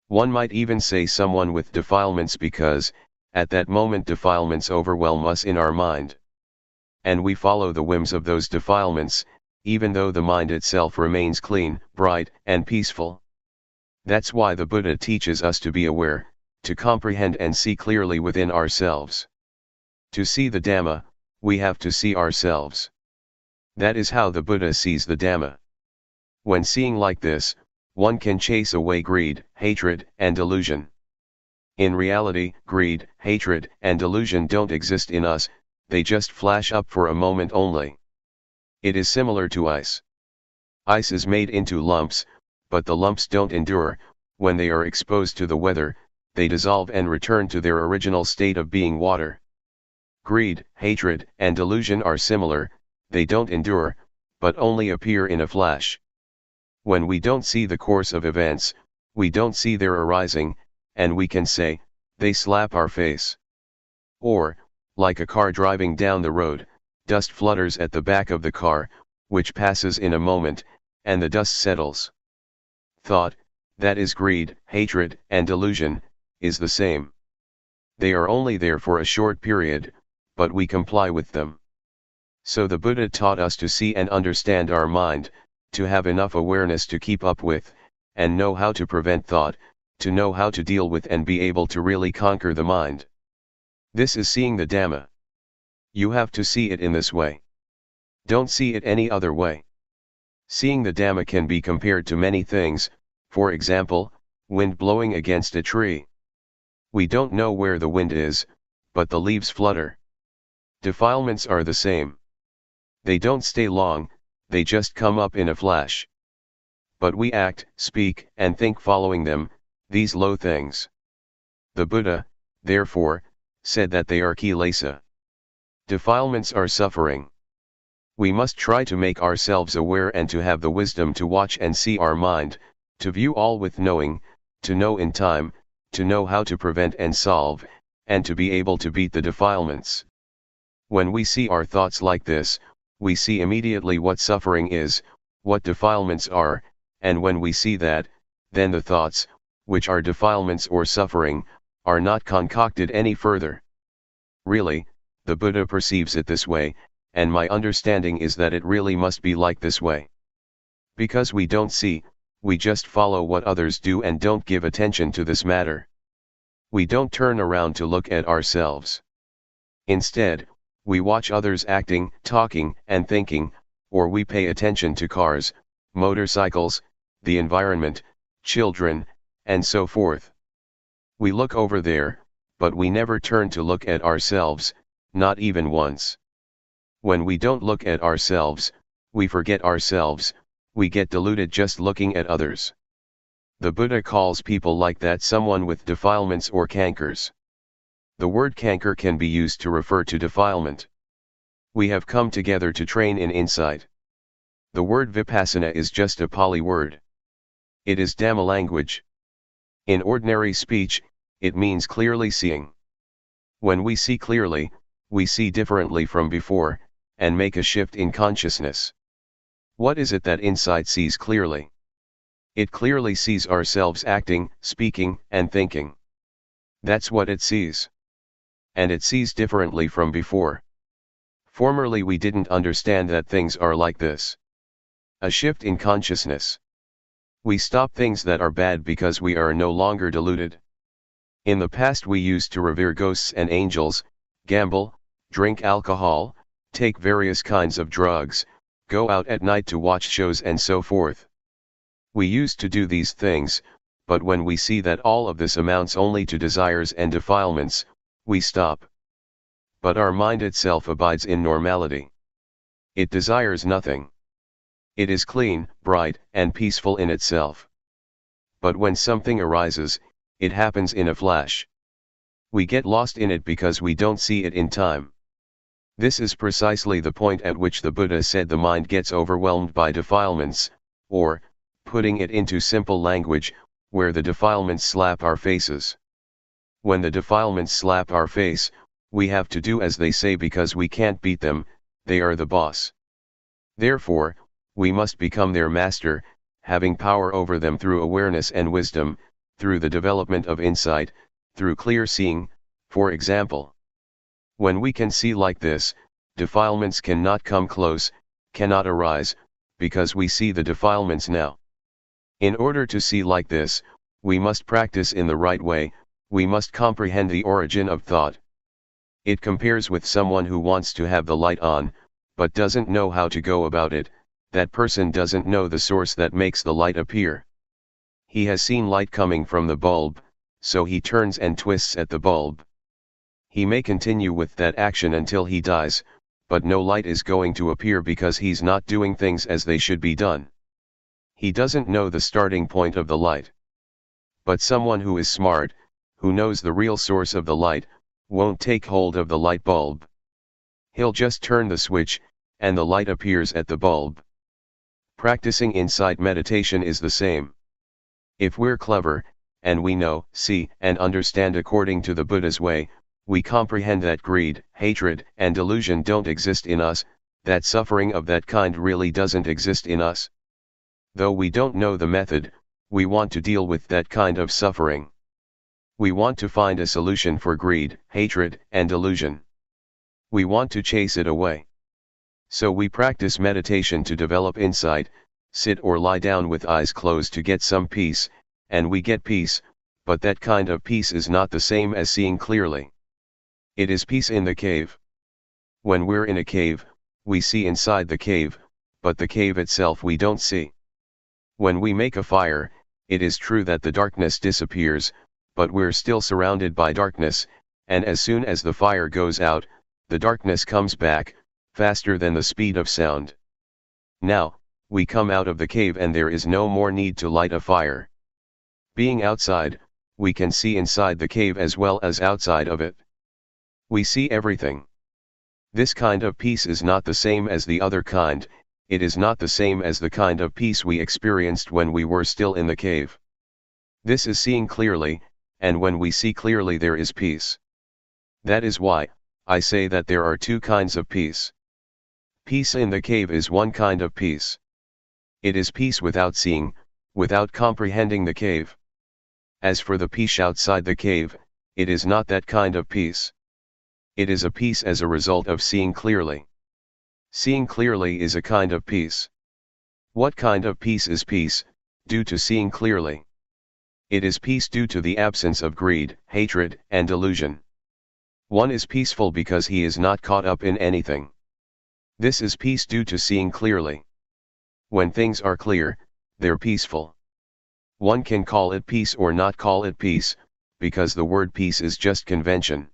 One might even say someone with defilements because, at that moment defilements overwhelm us in our mind. And we follow the whims of those defilements, even though the mind itself remains clean, bright, and peaceful. That's why the Buddha teaches us to be aware, to comprehend and see clearly within ourselves. To see the Dhamma, we have to see ourselves. That is how the Buddha sees the Dhamma. When seeing like this, one can chase away greed, hatred, and delusion. In reality, greed, hatred, and delusion don't exist in us, they just flash up for a moment only. It is similar to ice. Ice is made into lumps, but the lumps don't endure. When they are exposed to the weather, they dissolve and return to their original state of being water. Greed, hatred, and delusion are similar, they don't endure, but only appear in a flash. When we don't see the course of events, we don't see their arising, and we can say, they slap our face. Or, like a car driving down the road, dust flutters at the back of the car, which passes in a moment, and the dust settles. Thought, that is greed, hatred, and delusion, is the same. They are only there for a short period, but we comply with them. So the Buddha taught us to see and understand our mind, to have enough awareness to keep up with, and know how to prevent thought, to know how to deal with and be able to really conquer the mind. This is seeing the Dhamma. You have to see it in this way. Don't see it any other way. Seeing the Dhamma can be compared to many things, for example, wind blowing against a tree. We don't know where the wind is, but the leaves flutter. Defilements are the same. They don't stay long, they just come up in a flash. But we act, speak, and think following them, these low things. The Buddha, therefore, said that they are kilesa. Defilements are suffering. We must try to make ourselves aware and to have the wisdom to watch and see our mind, to view all with knowing, to know in time, to know how to prevent and solve, and to be able to beat the defilements. When we see our thoughts like this, we see immediately what suffering is, what defilements are, and when we see that, then the thoughts, which are defilements or suffering, are not concocted any further. Really, the Buddha perceives it this way, and my understanding is that it really must be like this way. Because we don't see, we just follow what others do and don't give attention to this matter. We don't turn around to look at ourselves. Instead, we watch others acting, talking, and thinking, or we pay attention to cars, motorcycles, the environment, children, and so forth. We look over there, but we never turn to look at ourselves, not even once. When we don't look at ourselves, we forget ourselves, we get deluded just looking at others. The Buddha calls people like that someone with defilements or cankers. The word canker can be used to refer to defilement. We have come together to train in insight. The word Vipassana is just a Pali word. It is Dhamma language. In ordinary speech, it means clearly seeing. When we see clearly, we see differently from before, and make a shift in consciousness. What is it that insight sees clearly? It clearly sees ourselves acting, speaking, and thinking. That's what it sees. And it sees differently from before. Formerly we didn't understand that things are like this. A shift in consciousness. We stop things that are bad because we are no longer deluded. In the past we used to revere ghosts and angels, gamble, drink alcohol, take various kinds of drugs, go out at night to watch shows and so forth. We used to do these things, but when we see that all of this amounts only to desires and defilements, we stop. But our mind itself abides in normality. It desires nothing. It is clean, bright, and peaceful in itself. But when something arises, it happens in a flash. We get lost in it because we don't see it in time. This is precisely the point at which the Buddha said the mind gets overwhelmed by defilements, or, putting it into simple language, where the defilements slap our faces. When the defilements slap our face, we have to do as they say because we can't beat them, they are the boss. Therefore, we must become their master, having power over them through awareness and wisdom, through the development of insight, through clear seeing, for example. When we can see like this, defilements cannot come close, cannot arise, because we see the defilements now. In order to see like this, we must practice in the right way, we must comprehend the origin of thought. It compares with someone who wants to have the light on, but doesn't know how to go about it. That person doesn't know the source that makes the light appear. He has seen light coming from the bulb, so he turns and twists at the bulb. He may continue with that action until he dies, but no light is going to appear because he's not doing things as they should be done. He doesn't know the starting point of the light. But someone who is smart, who knows the real source of the light, won't take hold of the light bulb. He'll just turn the switch, and the light appears at the bulb. Practicing insight meditation is the same. If we're clever, and we know, see, and understand according to the Buddha's way, we comprehend that greed, hatred, and delusion don't exist in us, that suffering of that kind really doesn't exist in us. Though we don't know the method, we want to deal with that kind of suffering. We want to find a solution for greed, hatred, and delusion. We want to chase it away. So we practice meditation to develop insight, sit or lie down with eyes closed to get some peace, and we get peace, but that kind of peace is not the same as seeing clearly. It is peace in the cave. When we're in a cave, we see inside the cave, but the cave itself we don't see. When we make a fire, it is true that the darkness disappears, but we're still surrounded by darkness, and as soon as the fire goes out, the darkness comes back, faster than the speed of sound. Now, we come out of the cave and there is no more need to light a fire. Being outside, we can see inside the cave as well as outside of it. We see everything. This kind of peace is not the same as the other kind, it is not the same as the kind of peace we experienced when we were still in the cave. This is seeing clearly, and when we see clearly there is peace. That is why, I say that there are two kinds of peace. Peace in the cave is one kind of peace. It is peace without seeing, without comprehending the cave. As for the peace outside the cave, it is not that kind of peace. It is a peace as a result of seeing clearly. Seeing clearly is a kind of peace. What kind of peace is peace, due to seeing clearly? It is peace due to the absence of greed, hatred, and delusion. One is peaceful because he is not caught up in anything. This is peace due to seeing clearly. When things are clear, they're peaceful. One can call it peace or not call it peace, because the word peace is just convention.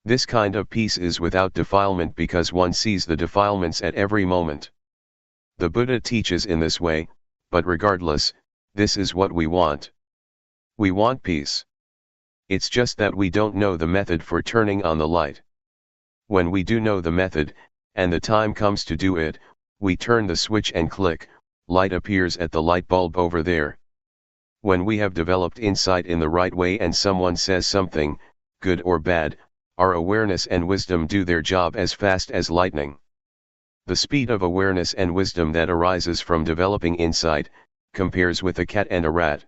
This kind of peace is without defilement because one sees the defilements at every moment. The Buddha teaches in this way, but regardless, this is what we want. We want peace. It's just that we don't know the method for turning on the light. When we do know the method, and the time comes to do it, we turn the switch and click, light appears at the light bulb over there. When we have developed insight in the right way and someone says something, good or bad, our awareness and wisdom do their job as fast as lightning. The speed of awareness and wisdom that arises from developing insight, compares with a cat and a rat.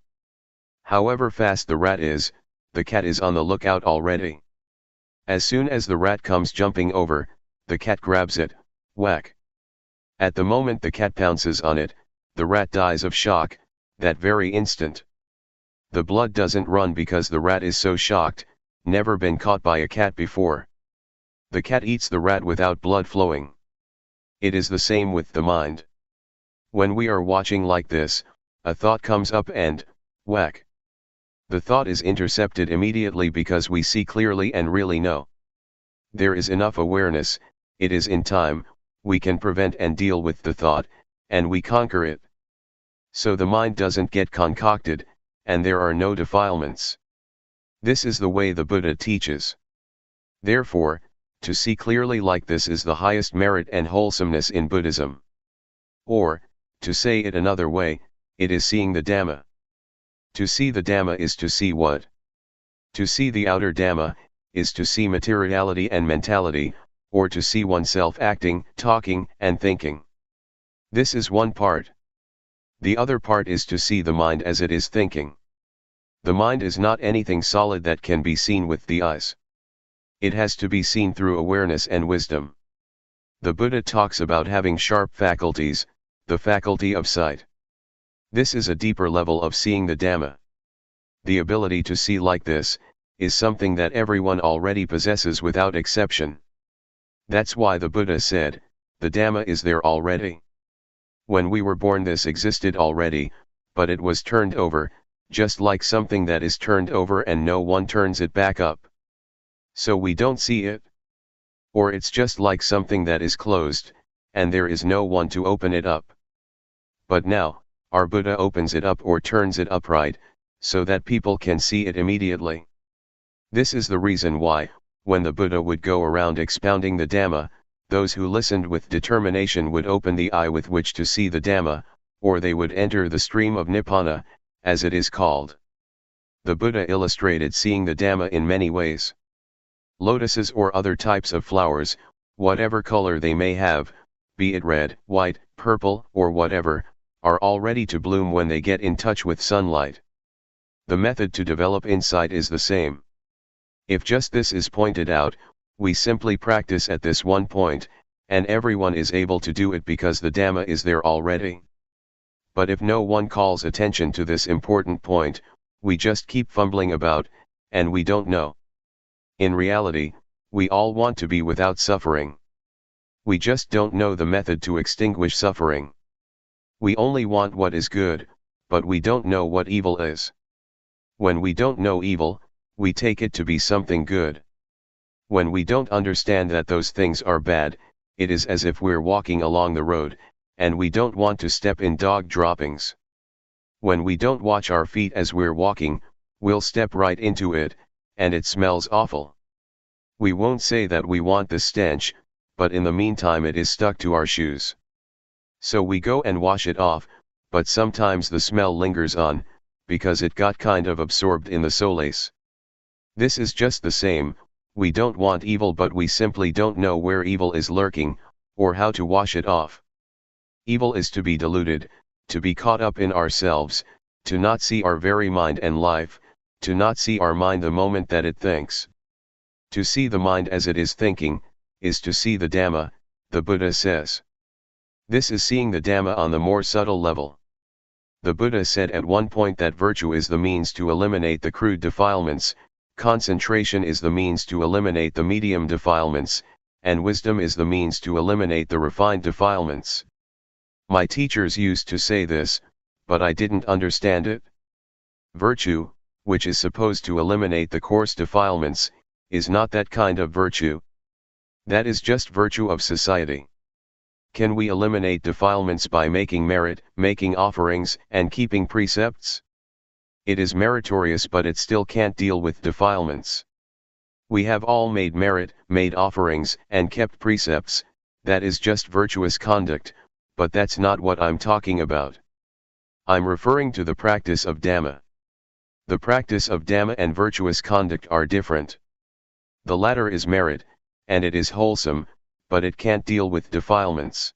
However fast the rat is, the cat is on the lookout already. As soon as the rat comes jumping over, the cat grabs it, whack. At the moment the cat pounces on it, the rat dies of shock, that very instant. The blood doesn't run because the rat is so shocked, never been caught by a cat before. The cat eats the rat without blood flowing. It is the same with the mind. When we are watching like this, a thought comes up and, whack. The thought is intercepted immediately because we see clearly and really know. There is enough awareness, it is in time, we can prevent and deal with the thought, and we conquer it. So the mind doesn't get concocted, and there are no defilements. This is the way the Buddha teaches. Therefore, to see clearly like this is the highest merit and wholesomeness in Buddhism. Or, to say it another way, it is seeing the Dhamma. To see the Dhamma is to see what? To see the outer Dhamma, is to see materiality and mentality, or to see oneself acting, talking, and thinking. This is one part. The other part is to see the mind as it is thinking. The mind is not anything solid that can be seen with the eyes. It has to be seen through awareness and wisdom. The Buddha talks about having sharp faculties, the faculty of sight. This is a deeper level of seeing the Dhamma. The ability to see like this, is something that everyone already possesses without exception. That's why the Buddha said, the Dhamma is there already. When we were born this existed already, but it was turned over, just like something that is turned over and no one turns it back up. So we don't see it. Or it's just like something that is closed, and there is no one to open it up. But now, our Buddha opens it up or turns it upright, so that people can see it immediately. This is the reason why, when the Buddha would go around expounding the Dhamma, those who listened with determination would open the eye with which to see the Dhamma, or they would enter the stream of Nibbana, as it is called. The Buddha illustrated seeing the Dhamma in many ways. Lotuses or other types of flowers, whatever color they may have, be it red, white, purple, or whatever, are all ready to bloom when they get in touch with sunlight. The method to develop insight is the same. If just this is pointed out, we simply practice at this one point, and everyone is able to do it because the Dhamma is there already. But if no one calls attention to this important point, we just keep fumbling about, and we don't know. In reality, we all want to be without suffering. We just don't know the method to extinguish suffering. We only want what is good, but we don't know what evil is. When we don't know evil, we take it to be something good. When we don't understand that those things are bad, it is as if we're walking along the road, and we don't want to step in dog droppings. When we don't watch our feet as we're walking, we'll step right into it, and it smells awful. We won't say that we want the stench, but in the meantime it is stuck to our shoes. So we go and wash it off, but sometimes the smell lingers on, because it got kind of absorbed in the solace. This is just the same. We don't want evil, but we simply don't know where evil is lurking, or how to wash it off. Evil is to be diluted, to be caught up in ourselves, to not see our very mind and life, to not see our mind the moment that it thinks. To see the mind as it is thinking, is to see the Dhamma, the Buddha says. This is seeing the Dhamma on the more subtle level. The Buddha said at one point that virtue is the means to eliminate the crude defilements, concentration is the means to eliminate the medium defilements, and wisdom is the means to eliminate the refined defilements. My teachers used to say this, but I didn't understand it. Virtue, which is supposed to eliminate the coarse defilements, is not that kind of virtue. That is just virtue of society. Can we eliminate defilements by making merit, making offerings, and keeping precepts? It is meritorious, but it still can't deal with defilements. We have all made merit, made offerings, and kept precepts. That is just virtuous conduct, but that's not what I'm talking about. I'm referring to the practice of Dhamma. The practice of Dhamma and virtuous conduct are different. The latter is merit, and it is wholesome, but it can't deal with defilements.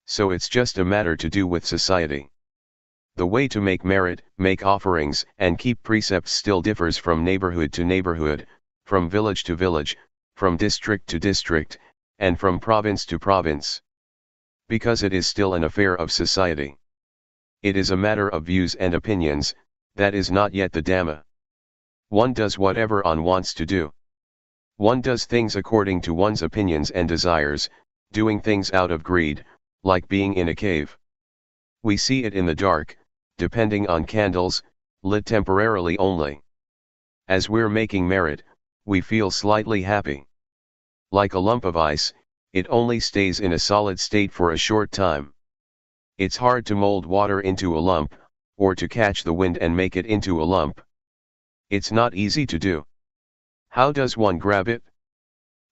So it's just a matter to do with society. The way to make merit, make offerings, and keep precepts still differs from neighborhood to neighborhood, from village to village, from district to district, and from province to province. Because it is still an affair of society. It is a matter of views and opinions, that is not yet the Dhamma. One does whatever one wants to do. One does things according to one's opinions and desires, doing things out of greed, like being in a cave. We see it in the dark, depending on candles, lit temporarily only. As we're making merit, we feel slightly happy. Like a lump of ice, it only stays in a solid state for a short time. It's hard to mold water into a lump, or to catch the wind and make it into a lump. It's not easy to do. How does one grab it?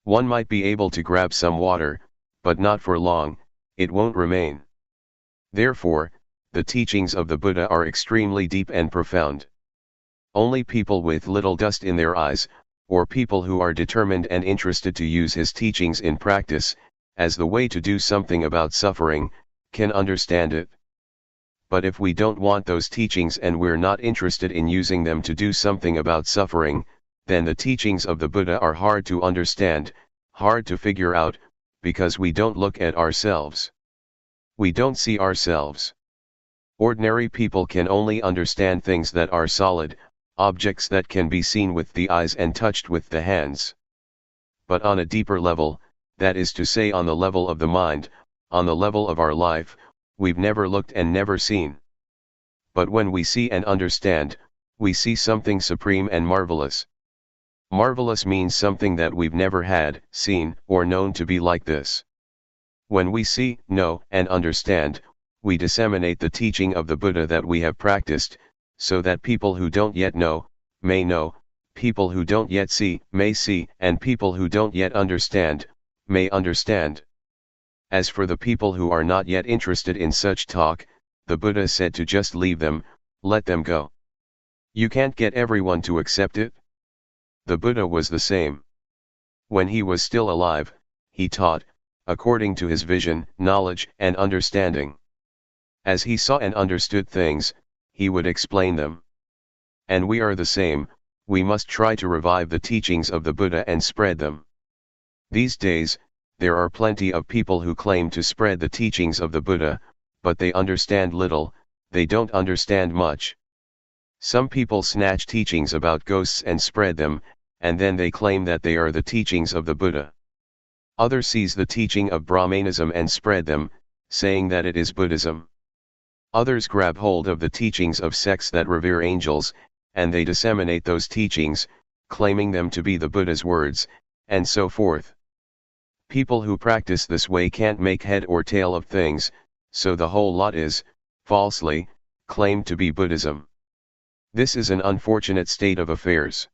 One might be able to grab some water, but not for long, it won't remain. Therefore, the teachings of the Buddha are extremely deep and profound. Only people with little dust in their eyes, or people who are determined and interested to use his teachings in practice, as the way to do something about suffering, can understand it. But if we don't want those teachings and we're not interested in using them to do something about suffering, then the teachings of the Buddha are hard to understand, hard to figure out, because we don't look at ourselves. We don't see ourselves. Ordinary people can only understand things that are solid, objects that can be seen with the eyes and touched with the hands. But on a deeper level, that is to say on the level of the mind, on the level of our life, we've never looked and never seen. But when we see and understand, we see something supreme and marvelous. Marvelous means something that we've never had, seen, or known to be like this. When we see, know, and understand, we disseminate the teaching of the Buddha that we have practiced, so that people who don't yet know, may know, people who don't yet see, may see, and people who don't yet understand, may understand. As for the people who are not yet interested in such talk, the Buddha said to just leave them, let them go. You can't get everyone to accept it. The Buddha was the same. When he was still alive, he taught, according to his vision, knowledge, and understanding. As he saw and understood things, he would explain them. And we are the same, we must try to revive the teachings of the Buddha and spread them. These days, there are plenty of people who claim to spread the teachings of the Buddha, but they understand little, they don't understand much. Some people snatch teachings about ghosts and spread them, and then they claim that they are the teachings of the Buddha. Others seize the teaching of Brahmanism and spread them, saying that it is Buddhism. Others grab hold of the teachings of sects that revere angels, and they disseminate those teachings, claiming them to be the Buddha's words, and so forth. People who practice this way can't make head or tail of things, so the whole lot is, falsely, claimed to be Buddhism. This is an unfortunate state of affairs.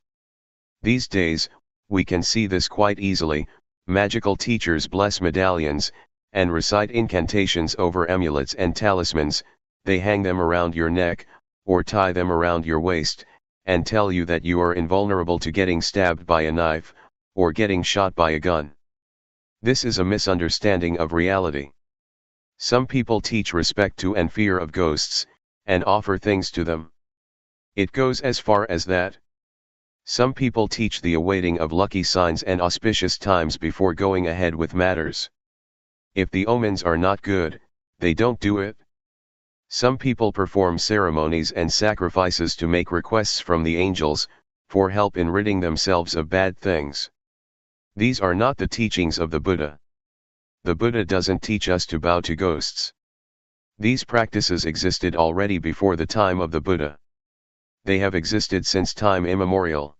These days, we can see this quite easily. Magical teachers bless medallions, and recite incantations over amulets and talismans. They hang them around your neck, or tie them around your waist, and tell you that you are invulnerable to getting stabbed by a knife, or getting shot by a gun. This is a misunderstanding of reality. Some people teach respect to and fear of ghosts, and offer things to them. It goes as far as that. Some people teach the awaiting of lucky signs and auspicious times before going ahead with matters. If the omens are not good, they don't do it. Some people perform ceremonies and sacrifices to make requests from the angels, for help in ridding themselves of bad things. These are not the teachings of the Buddha. The Buddha doesn't teach us to bow to ghosts. These practices existed already before the time of the Buddha. They have existed since time immemorial.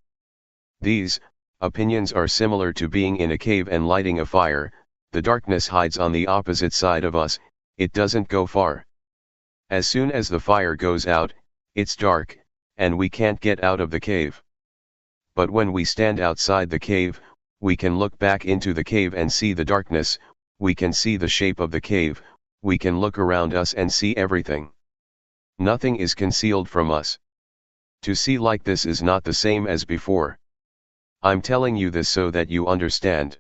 These opinions are similar to being in a cave and lighting a fire. The darkness hides on the opposite side of us, it doesn't go far. As soon as the fire goes out, it's dark, and we can't get out of the cave. But when we stand outside the cave, we can look back into the cave and see the darkness, we can see the shape of the cave, we can look around us and see everything. Nothing is concealed from us. To see like this is not the same as before. I'm telling you this so that you understand.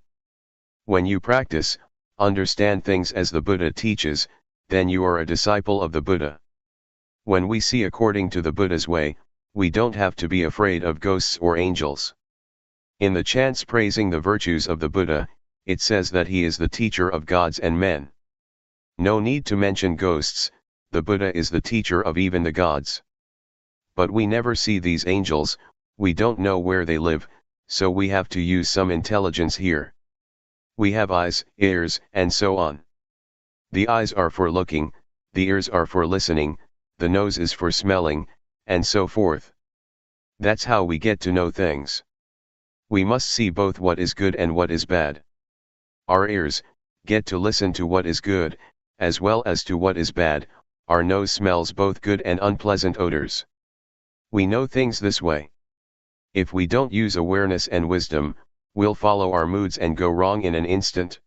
When you practice, understand things as the Buddha teaches, then you are a disciple of the Buddha. When we see according to the Buddha's way, we don't have to be afraid of ghosts or angels. In the chants praising the virtues of the Buddha, it says that he is the teacher of gods and men. No need to mention ghosts, the Buddha is the teacher of even the gods. But we never see these angels, we don't know where they live, so we have to use some intelligence here. We have eyes, ears, and so on. The eyes are for looking, the ears are for listening, the nose is for smelling, and so forth. That's how we get to know things. We must see both what is good and what is bad. Our ears get to listen to what is good, as well as to what is bad. Our nose smells both good and unpleasant odors. We know things this way. If we don't use awareness and wisdom, we'll follow our moods and go wrong in an instant.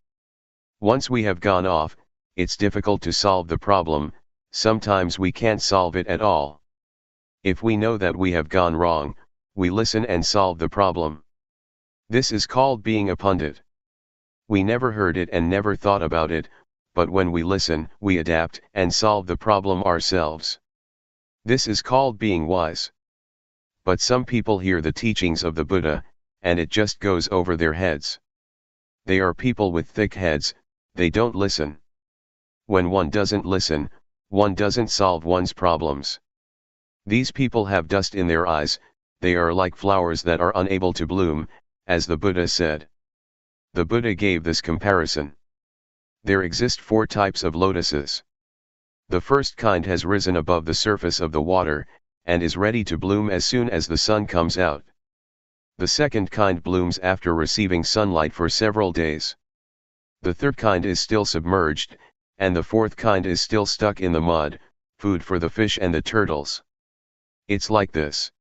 Once we have gone off, it's difficult to solve the problem, sometimes we can't solve it at all. If we know that we have gone wrong, we listen and solve the problem. This is called being a pundit. We never heard it and never thought about it, but when we listen, we adapt and solve the problem ourselves. This is called being wise. But some people hear the teachings of the Buddha, and it just goes over their heads. They are people with thick heads, they don't listen. When one doesn't listen, one doesn't solve one's problems. These people have dust in their eyes, they are like flowers that are unable to bloom, as the Buddha said. The Buddha gave this comparison. There exist 4 types of lotuses. The first kind has risen above the surface of the water, and is ready to bloom as soon as the sun comes out. The second kind blooms after receiving sunlight for several days. The third kind is still submerged, and the fourth kind is still stuck in the mud, food for the fish and the turtles. It's like this.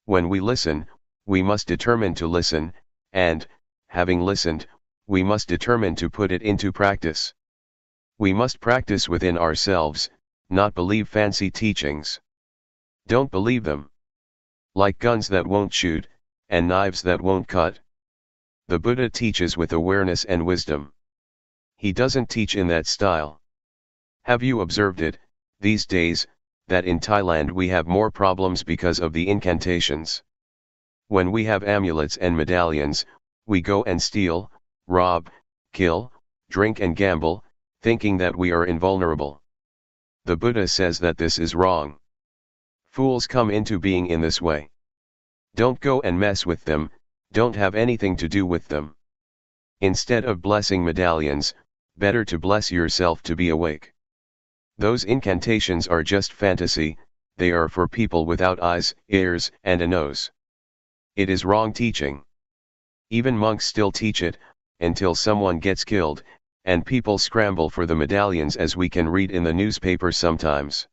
When we listen, we must determine to listen, and, having listened, we must determine to put it into practice. We must practice within ourselves, not believe fancy teachings. Don't believe them. Like guns that won't shoot, and knives that won't cut. The Buddha teaches with awareness and wisdom. He doesn't teach in that style. Have you observed it, these days, that in Thailand we have more problems because of the incantations? When we have amulets and medallions, we go and steal, rob, kill, drink and gamble, thinking that we are invulnerable. The Buddha says that this is wrong. Fools come into being in this way. Don't go and mess with them, don't have anything to do with them. Instead of blessing medallions, better to bless yourself to be awake. Those incantations are just fantasy, they are for people without eyes, ears, and a nose. It is wrong teaching. Even monks still teach it, until someone gets killed, and people scramble for the medallions, as we can read in the newspaper sometimes.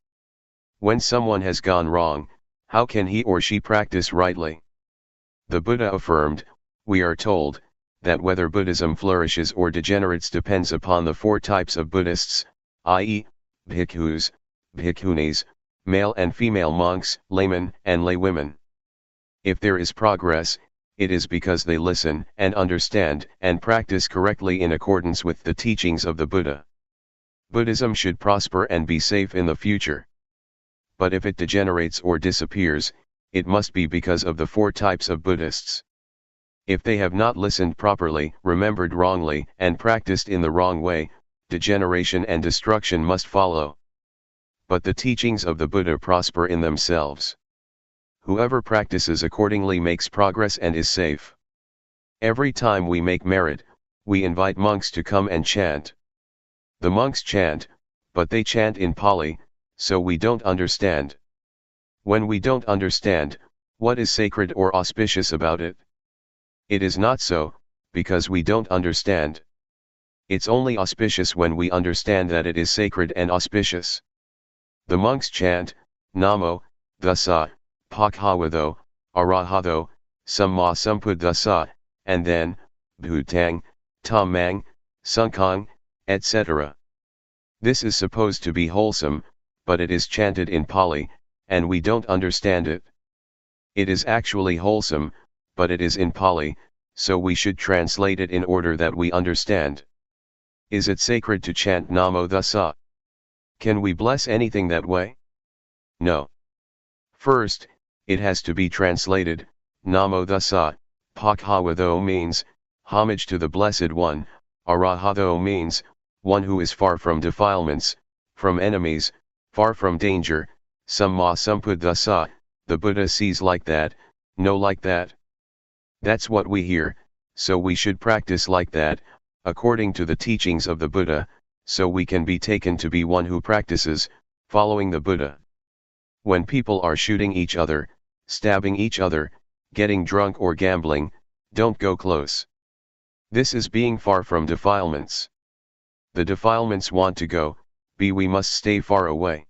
When someone has gone wrong, how can he or she practice rightly? The Buddha affirmed, we are told, that whether Buddhism flourishes or degenerates depends upon the four types of Buddhists, i.e., bhikkhus, bhikkhunis, male and female monks, laymen and laywomen. If there is progress, it is because they listen and understand and practice correctly in accordance with the teachings of the Buddha. Buddhism should prosper and be safe in the future. But if it degenerates or disappears, it must be because of the four types of Buddhists. If they have not listened properly, remembered wrongly, and practiced in the wrong way, degeneration and destruction must follow. But the teachings of the Buddha prosper in themselves. Whoever practices accordingly makes progress and is safe. Every time we make merit, we invite monks to come and chant. The monks chant, but they chant in Pali, so we don't understand. When we don't understand, what is sacred or auspicious about it? It is not so, because we don't understand. It's only auspicious when we understand that it is sacred and auspicious. The monks chant, Namo, Thassa, Bhagavato, Arahato, Samma Sambuddhassa, and then, Bhutang, Dhammang, Sangkhang, etc. This is supposed to be wholesome, but it is chanted in Pali, and we don't understand it. It is actually wholesome, but it is in Pali, so we should translate it in order that we understand. Is it sacred to chant Namo Thassa? Can we bless anything that way? No. First, it has to be translated. Namo Thassa, Bhagavato means, homage to the Blessed One, Arahato means, one who is far from defilements, from enemies, far from danger, Samma Sambuddhassa, the Buddha sees like that, know like that. That's what we hear, so we should practice like that, according to the teachings of the Buddha, so we can be taken to be one who practices, following the Buddha. When people are shooting each other, stabbing each other, getting drunk or gambling, don't go close. This is being far from defilements. The defilements want to go, we must stay far away.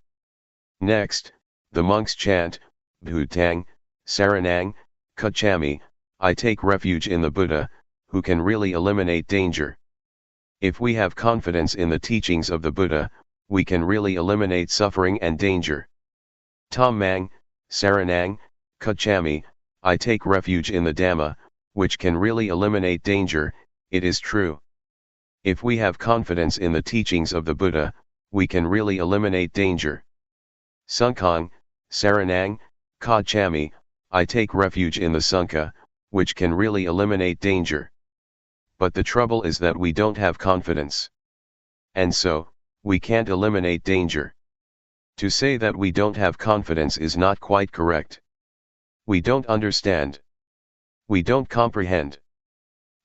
Next, the monks chant, Bhutang, Saranang, Gacchami, I take refuge in the Buddha, who can really eliminate danger. If we have confidence in the teachings of the Buddha, we can really eliminate suffering and danger. Dhammang, Saranang, Gacchami, I take refuge in the Dhamma, which can really eliminate danger, it is true. If we have confidence in the teachings of the Buddha, we can really eliminate danger. Sangkhang, Saranang, Gacchami, I take refuge in the Sangha, which can really eliminate danger. But the trouble is that we don't have confidence. And so, we can't eliminate danger. To say that we don't have confidence is not quite correct. We don't understand. We don't comprehend.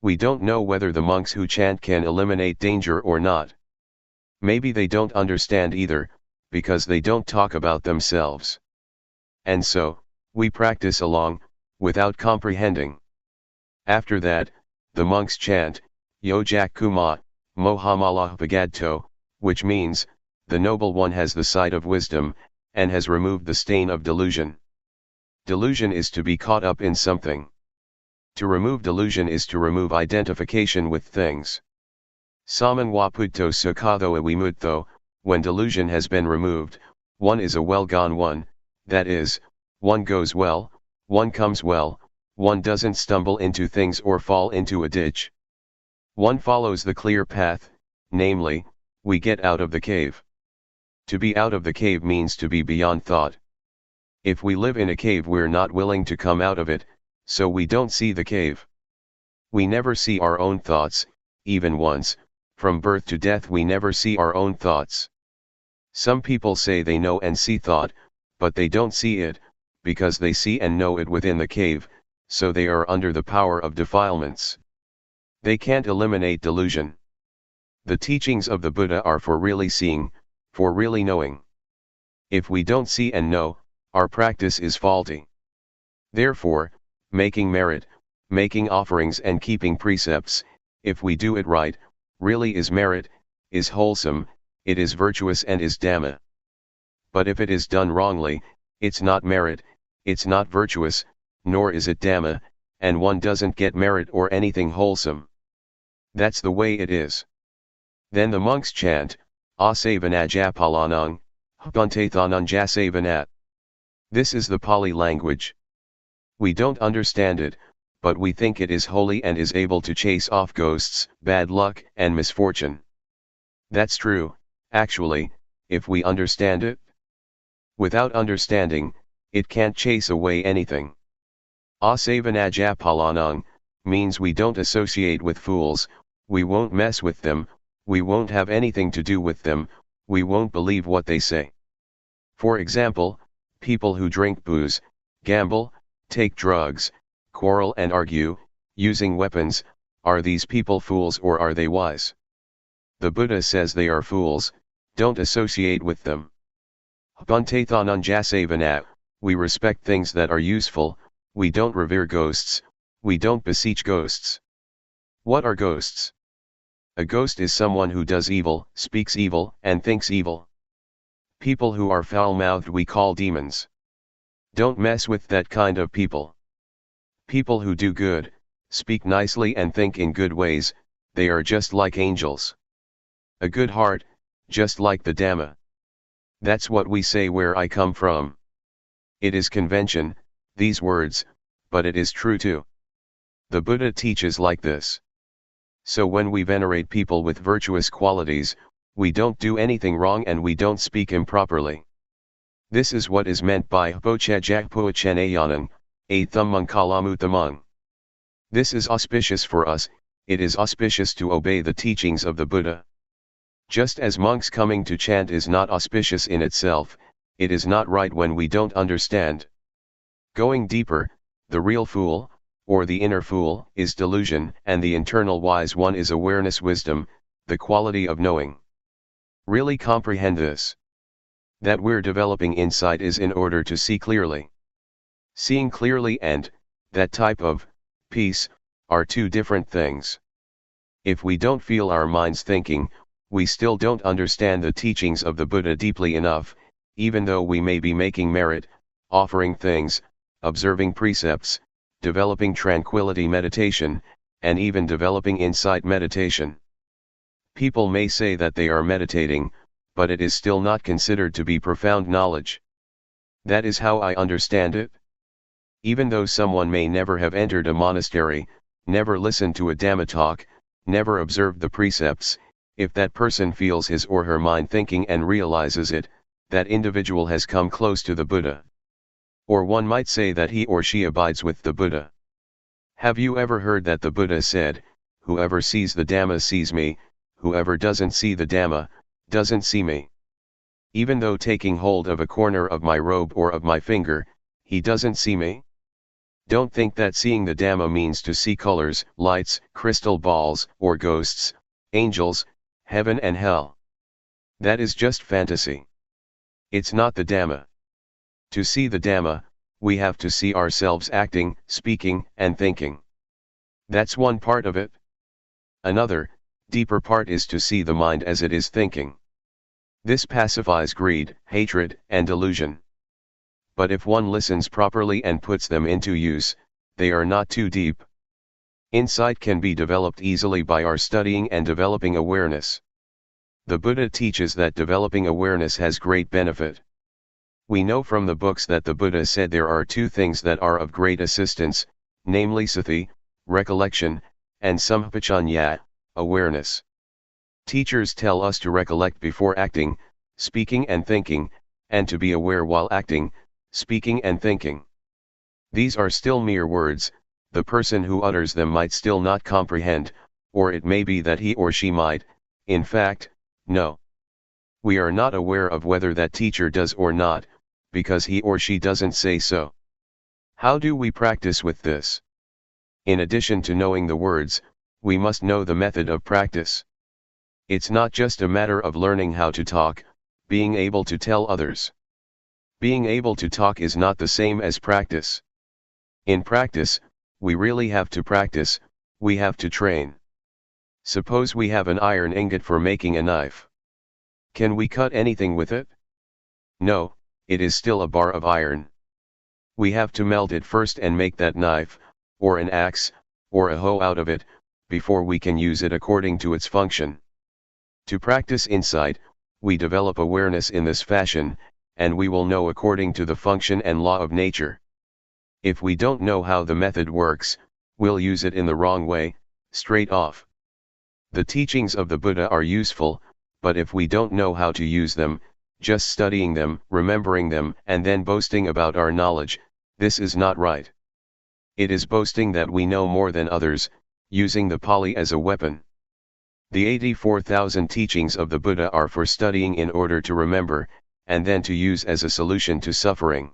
We don't know whether the monks who chant can eliminate danger or not. Maybe they don't understand either, because they don't talk about themselves. And so, we practice along, without comprehending. After that, the monks chant, Yojak Kuma, Mohamalah Bhagadto, which means, the Noble One has the sight of wisdom, and has removed the stain of delusion. Delusion is to be caught up in something. To remove delusion is to remove identification with things. Samanwaputto Sukhatho Awimutto, when delusion has been removed, one is a well-gone one, that is, one goes well, one comes well, one doesn't stumble into things or fall into a ditch. One follows the clear path, namely, we get out of the cave. To be out of the cave means to be beyond thought. If we live in a cave, we're not willing to come out of it, so we don't see the cave. We never see our own thoughts, even once. From birth to death we never see our own thoughts. Some people say they know and see thought, but they don't see it, because they see and know it within the cave, so they are under the power of defilements. They can't eliminate delusion. The teachings of the Buddha are for really seeing, for really knowing. If we don't see and know, our practice is faulty. Therefore, making merit, making offerings and keeping precepts, if we do it right, really is merit, is wholesome, it is virtuous and is Dhamma. But if it is done wrongly, it's not merit, it's not virtuous, nor is it Dhamma, and one doesn't get merit or anything wholesome. That's the way it is. Then the monks chant, Asavanajjapalanang, Bhuntathananjasavanat. This is the Pali language. We don't understand it, but we think it is holy and is able to chase off ghosts, bad luck and misfortune. That's true, actually, if we understand it. Without understanding, it can't chase away anything. Asavanajjapalanang means we don't associate with fools, we won't mess with them, we won't have anything to do with them, we won't believe what they say. For example, people who drink booze, gamble, take drugs, quarrel and argue, using weapons, are these people fools or are they wise? The Buddha says they are fools, don't associate with them. Bhuntathananjasavanat, we respect things that are useful, we don't revere ghosts, we don't beseech ghosts. What are ghosts? A ghost is someone who does evil, speaks evil, and thinks evil. People who are foul-mouthed we call demons. Don't mess with that kind of people. People who do good, speak nicely and think in good ways, they are just like angels. A good heart, just like the Dhamma. That's what we say where I come from. It is convention, these words, but it is true too. The Buddha teaches like this. So when we venerate people with virtuous qualities, we don't do anything wrong and we don't speak improperly. This is what is meant by Hpochajjakpochenayanang, a thummungkalamuthamung. This is auspicious for us, it is auspicious to obey the teachings of the Buddha. Just as monks coming to chant is not auspicious in itself, it is not right when we don't understand. Going deeper, the real fool, or the inner fool, is delusion, and the internal wise one is awareness wisdom, the quality of knowing. Really comprehend this. That we're developing insight is in order to see clearly. Seeing clearly and, that type of, peace, are two different things. If we don't feel our minds thinking, we still don't understand the teachings of the Buddha deeply enough, even though we may be making merit, offering things, observing precepts, developing tranquility meditation, and even developing insight meditation. People may say that they are meditating, but it is still not considered to be profound knowledge. That is how I understand it. Even though someone may never have entered a monastery, never listened to a Dhamma talk, never observed the precepts, if that person feels his or her mind thinking and realizes it, that individual has come close to the Buddha. Or one might say that he or she abides with the Buddha. Have you ever heard that the Buddha said, "Whoever sees the Dhamma sees me, whoever doesn't see the Dhamma, doesn't see me"? Even though taking hold of a corner of my robe or of my finger, he doesn't see me? Don't think that seeing the Dhamma means to see colors, lights, crystal balls, or ghosts, angels, heaven and hell. That is just fantasy. It's not the Dhamma. To see the Dhamma, we have to see ourselves acting, speaking, and thinking. That's one part of it. Another, deeper part is to see the mind as it is thinking. This pacifies greed, hatred, and delusion. But if one listens properly and puts them into use, they are not too deep. Insight can be developed easily by our studying and developing awareness. The Buddha teaches that developing awareness has great benefit. We know from the books that the Buddha said there are two things that are of great assistance, namely sati, recollection, and sampajanya, awareness. Teachers tell us to recollect before acting, speaking and thinking, and to be aware while acting, speaking and thinking. These are still mere words, the person who utters them might still not comprehend, or it may be that he or she might, in fact, know. We are not aware of whether that teacher does or not, because he or she doesn't say so. How do we practice with this? In addition to knowing the words, we must know the method of practice. It's not just a matter of learning how to talk, being able to tell others. Being able to talk is not the same as practice. In practice, we really have to practice, we have to train. Suppose we have an iron ingot for making a knife. Can we cut anything with it? No, it is still a bar of iron. We have to melt it first and make that knife, or an axe, or a hoe out of it, before we can use it according to its function. To practice insight, we develop awareness in this fashion, and we will know according to the function and law of nature. If we don't know how the method works, we'll use it in the wrong way, straight off. The teachings of the Buddha are useful, but if we don't know how to use them, just studying them, remembering them, and then boasting about our knowledge, this is not right. It is boasting that we know more than others, using the Pali as a weapon. The 84,000 teachings of the Buddha are for studying in order to remember, and then to use as a solution to suffering.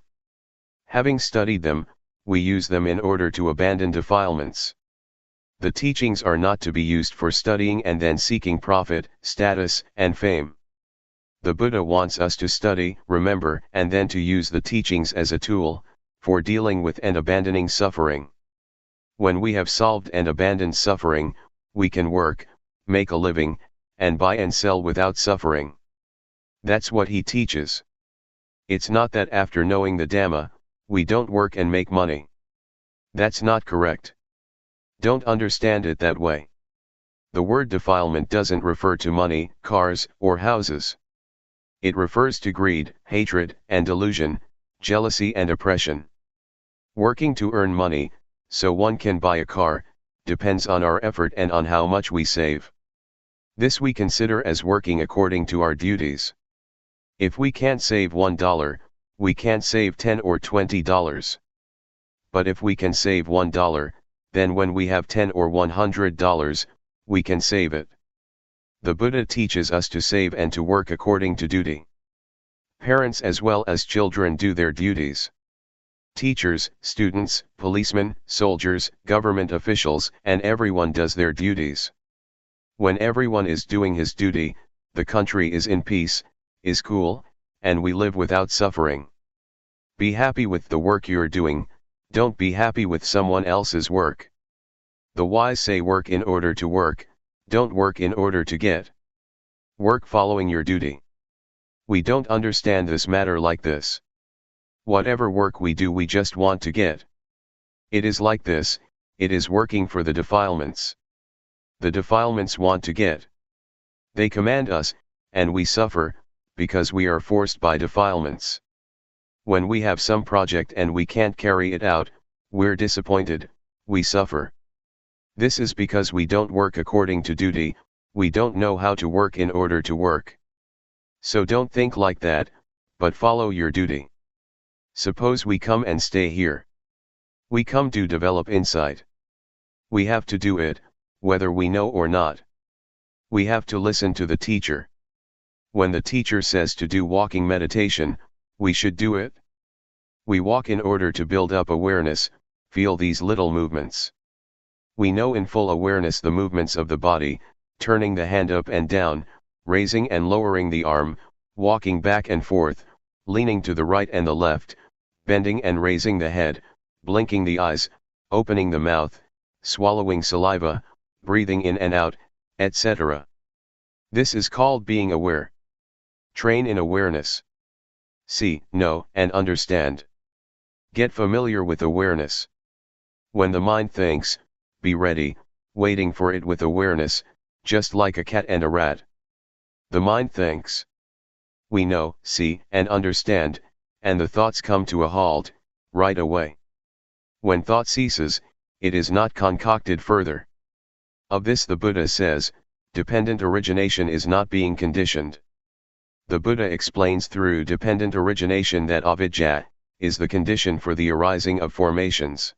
Having studied them, we use them in order to abandon defilements. The teachings are not to be used for studying and then seeking profit, status, and fame. The Buddha wants us to study, remember, and then to use the teachings as a tool, for dealing with and abandoning suffering. When we have solved and abandoned suffering, we can work, make a living, and buy and sell without suffering. That's what he teaches. It's not that after knowing the Dhamma, we don't work and make money. That's not correct. Don't understand it that way. The word defilement doesn't refer to money, cars, or houses. It refers to greed, hatred, and delusion, jealousy and oppression. Working to earn money, so one can buy a car, depends on our effort and on how much we save. This we consider as working according to our duties. If we can't save $1, we can't save $10 or $20. But if we can save $1, then when we have $10 or $100, we can save it. The Buddha teaches us to save and to work according to duty. Parents as well as children do their duties. Teachers, students, policemen, soldiers, government officials, and everyone does their duties. When everyone is doing his duty, the country is in peace, is cool, and we live without suffering. Be happy with the work you're doing, don't be happy with someone else's work. The wise say work in order to work, don't work in order to get. Work following your duty. We don't understand this matter like this. Whatever work we do we just want to get. It is like this, it is working for the defilements. The defilements want to get. They command us, and we suffer, because we are forced by defilements. When we have some project and we can't carry it out, we're disappointed, we suffer. This is because we don't work according to duty, we don't know how to work in order to work. So don't think like that, but follow your duty. Suppose we come and stay here. We come to develop insight. We have to do it, whether we know or not. We have to listen to the teacher. When the teacher says to do walking meditation, we should do it. We walk in order to build up awareness, feel these little movements. We know in full awareness the movements of the body, turning the hand up and down, raising and lowering the arm, walking back and forth, leaning to the right and the left, bending and raising the head, blinking the eyes, opening the mouth, swallowing saliva, breathing in and out, etc. This is called being aware. Train in awareness. See, know, and understand. Get familiar with awareness. When the mind thinks, be ready, waiting for it with awareness, just like a cat and a rat. The mind thinks. We know, see, and understand, and the thoughts come to a halt, right away. When thought ceases, it is not concocted further. Of this the Buddha says, Dependent origination is not being conditioned. The Buddha explains through dependent origination that avidya is the condition for the arising of formations.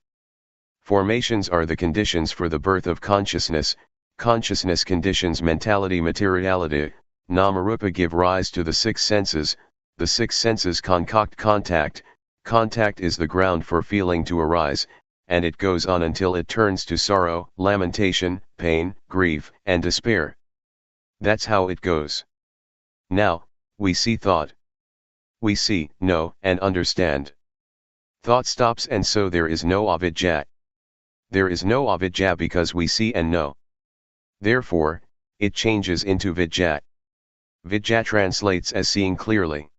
Formations are the conditions for the birth of consciousness, consciousness conditions mentality materiality, namarupa give rise to the six senses, the six senses concoct contact, contact is the ground for feeling to arise, and it goes on until it turns to sorrow, lamentation, pain, grief, and despair. That's how it goes. Now, we see thought. We see, know, and understand. Thought stops and so there is no avidya. There is no avidya because we see and know. Therefore, it changes into vidya. Vidya translates as seeing clearly.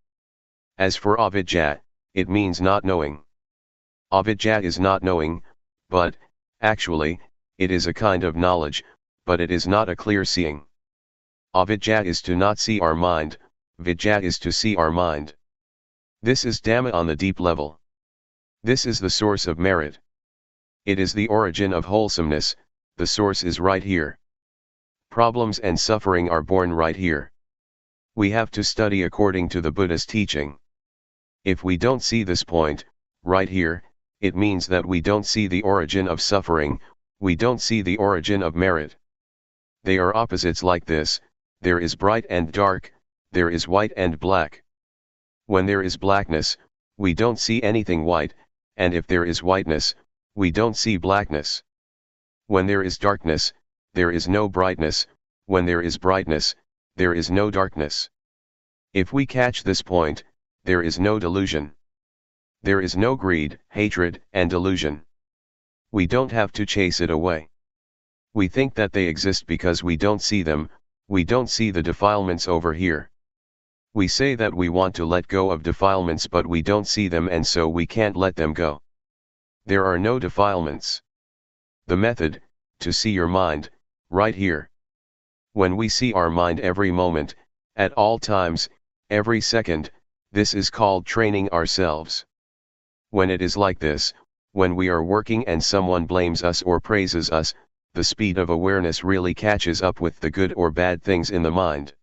As for avidya, it means not knowing. Avidya is not knowing, but, actually, it is a kind of knowledge, but it is not a clear seeing. Avidya is to not see our mind, vidya is to see our mind. This is Dhamma on the deep level. This is the source of merit. It is the origin of wholesomeness, the source is right here. Problems and suffering are born right here. We have to study according to the Buddha's teaching. If we don't see this point, right here, it means that we don't see the origin of suffering, we don't see the origin of merit. They are opposites like this, there is bright and dark, there is white and black. When there is blackness, we don't see anything white, and if there is whiteness, we don't see blackness. When there is darkness, there is no brightness, when there is brightness, there is no darkness. If we catch this point, there is no delusion. There is no greed, hatred, and delusion. We don't have to chase it away. We think that they exist because we don't see them, we don't see the defilements over here. We say that we want to let go of defilements but we don't see them and so we can't let them go. There are no defilements. The method, to see your mind, right here. When we see our mind every moment, at all times, every second, this is called training ourselves. When it is like this, when we are working and someone blames us or praises us, the speed of awareness really catches up with the good or bad things in the mind.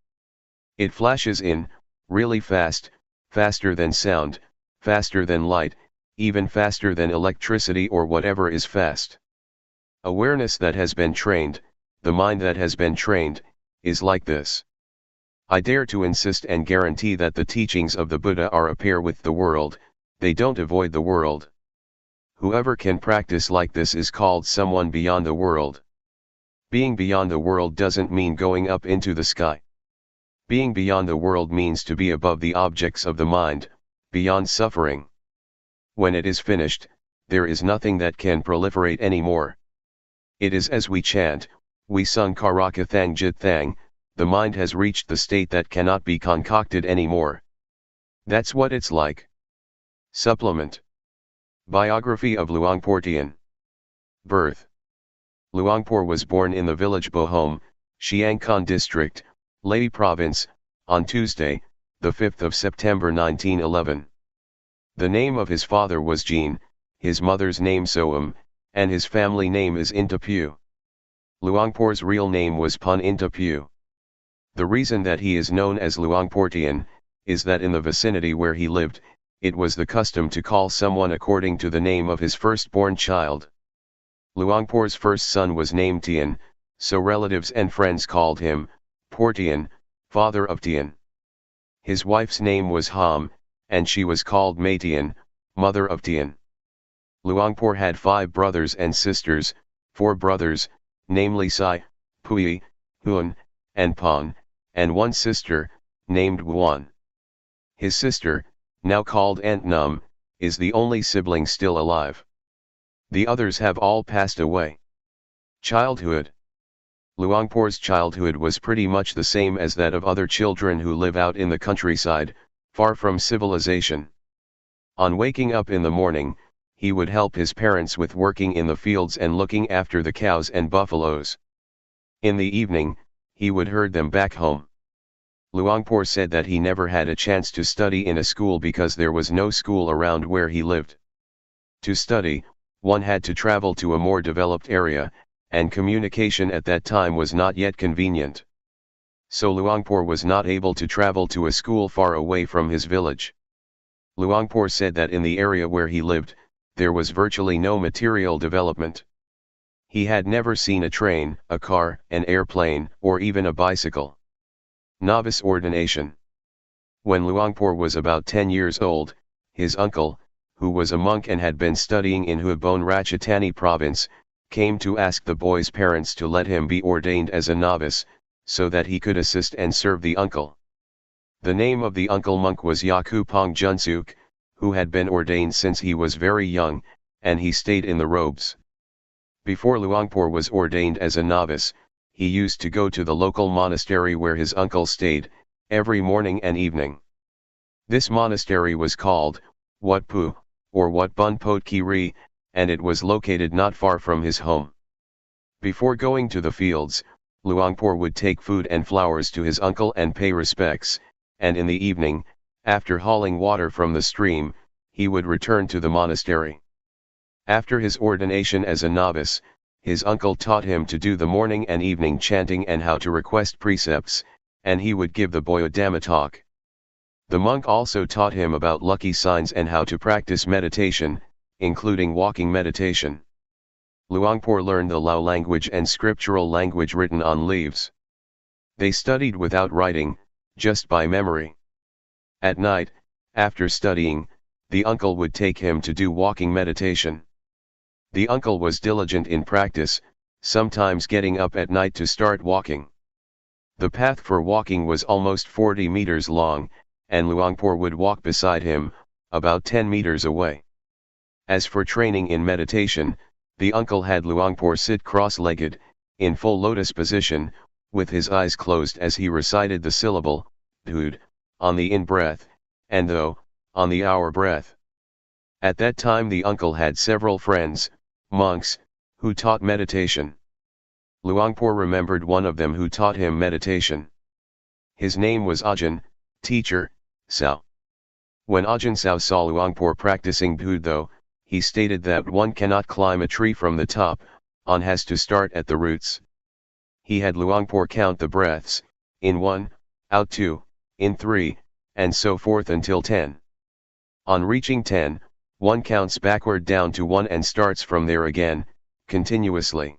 It flashes in, really fast, faster than sound, faster than light, even faster than electricity or whatever is fast. Awareness that has been trained, the mind that has been trained, is like this. I dare to insist and guarantee that the teachings of the Buddha are a pair with the world, they don't avoid the world. Whoever can practice like this is called someone beyond the world. Being beyond the world doesn't mean going up into the sky. Being beyond the world means to be above the objects of the mind, beyond suffering. When it is finished, there is nothing that can proliferate anymore. It is as we chant, we sung Karaka Thang Jit Thang, the mind has reached the state that cannot be concocted anymore. That's what it's like. Supplement. Biography of Luangpor Teean. Birth. Luangpor was born in the village Bohom, Chiang Khon District, Leh Province, on Tuesday, the 5th of September 1911. The name of his father was Jean, his mother's name Soam, and his family name is Intapu. Luangpor's real name was Pun Intapu. The reason that he is known as Luangpor Teean, is that in the vicinity where he lived, it was the custom to call someone according to the name of his firstborn child. Luangpor's first son was named Teean, so relatives and friends called him, Por Teean, father of Teean. His wife's name was Ham, and she was called Mae Teean, mother of Teean. Luangpor had 5 brothers and sisters, 4 brothers, namely Sai, Pui, Huan, and Pon, and 1 sister, named Wuan. His sister, now called Aunt Num, is the only sibling still alive. The others have all passed away. Childhood. Luangpor's childhood was pretty much the same as that of other children who live out in the countryside, far from civilization. On waking up in the morning, he would help his parents with working in the fields and looking after the cows and buffaloes. In the evening, he would herd them back home. Luangpor said that he never had a chance to study in a school because there was no school around where he lived. To study, one had to travel to a more developed area, and communication at that time was not yet convenient. So Luangpor was not able to travel to a school far away from his village. Luangpor said that in the area where he lived, there was virtually no material development. He had never seen a train, a car, an airplane, or even a bicycle. Novice ordination. When Luangpor was about 10 years old, his uncle, who was a monk and had been studying in Hubon Ratchathani province, came to ask the boy's parents to let him be ordained as a novice, so that he could assist and serve the uncle. The name of the uncle monk was Yakupong Junsuk, who had been ordained since he was very young, and he stayed in the robes. Before Luangpor was ordained as a novice, he used to go to the local monastery where his uncle stayed, every morning and evening. This monastery was called Wat Pu, or Wat Bun Pot Kiri, and it was located not far from his home. Before going to the fields, Luangpor would take food and flowers to his uncle and pay respects, and in the evening, after hauling water from the stream, he would return to the monastery. After his ordination as a novice, his uncle taught him to do the morning and evening chanting and how to request precepts, and he would give the boy a Dhamma talk. The monk also taught him about lucky signs and how to practice meditation, including walking meditation. Luangpor learned the Lao language and scriptural language written on leaves. They studied without writing, just by memory. At night, after studying, the uncle would take him to do walking meditation. The uncle was diligent in practice, sometimes getting up at night to start walking. The path for walking was almost 40 meters long, and Luangpor would walk beside him, about 10 meters away. As for training in meditation, the uncle had Luangpor sit cross-legged, in full lotus position, with his eyes closed as he recited the syllable, dhud, on the in-breath, and tho, on the out-breath. At that time the uncle had several friends, monks, who taught meditation. Luangpor remembered one of them who taught him meditation. His name was Ajahn, teacher, Sao. When Ajahn Sao saw Luangpor practicing dhud though, he stated that one cannot climb a tree from the top, one has to start at the roots. He had Luangpor count the breaths, in 1, out 2, in 3, and so forth until 10. On reaching 10, one counts backward down to 1 and starts from there again, continuously.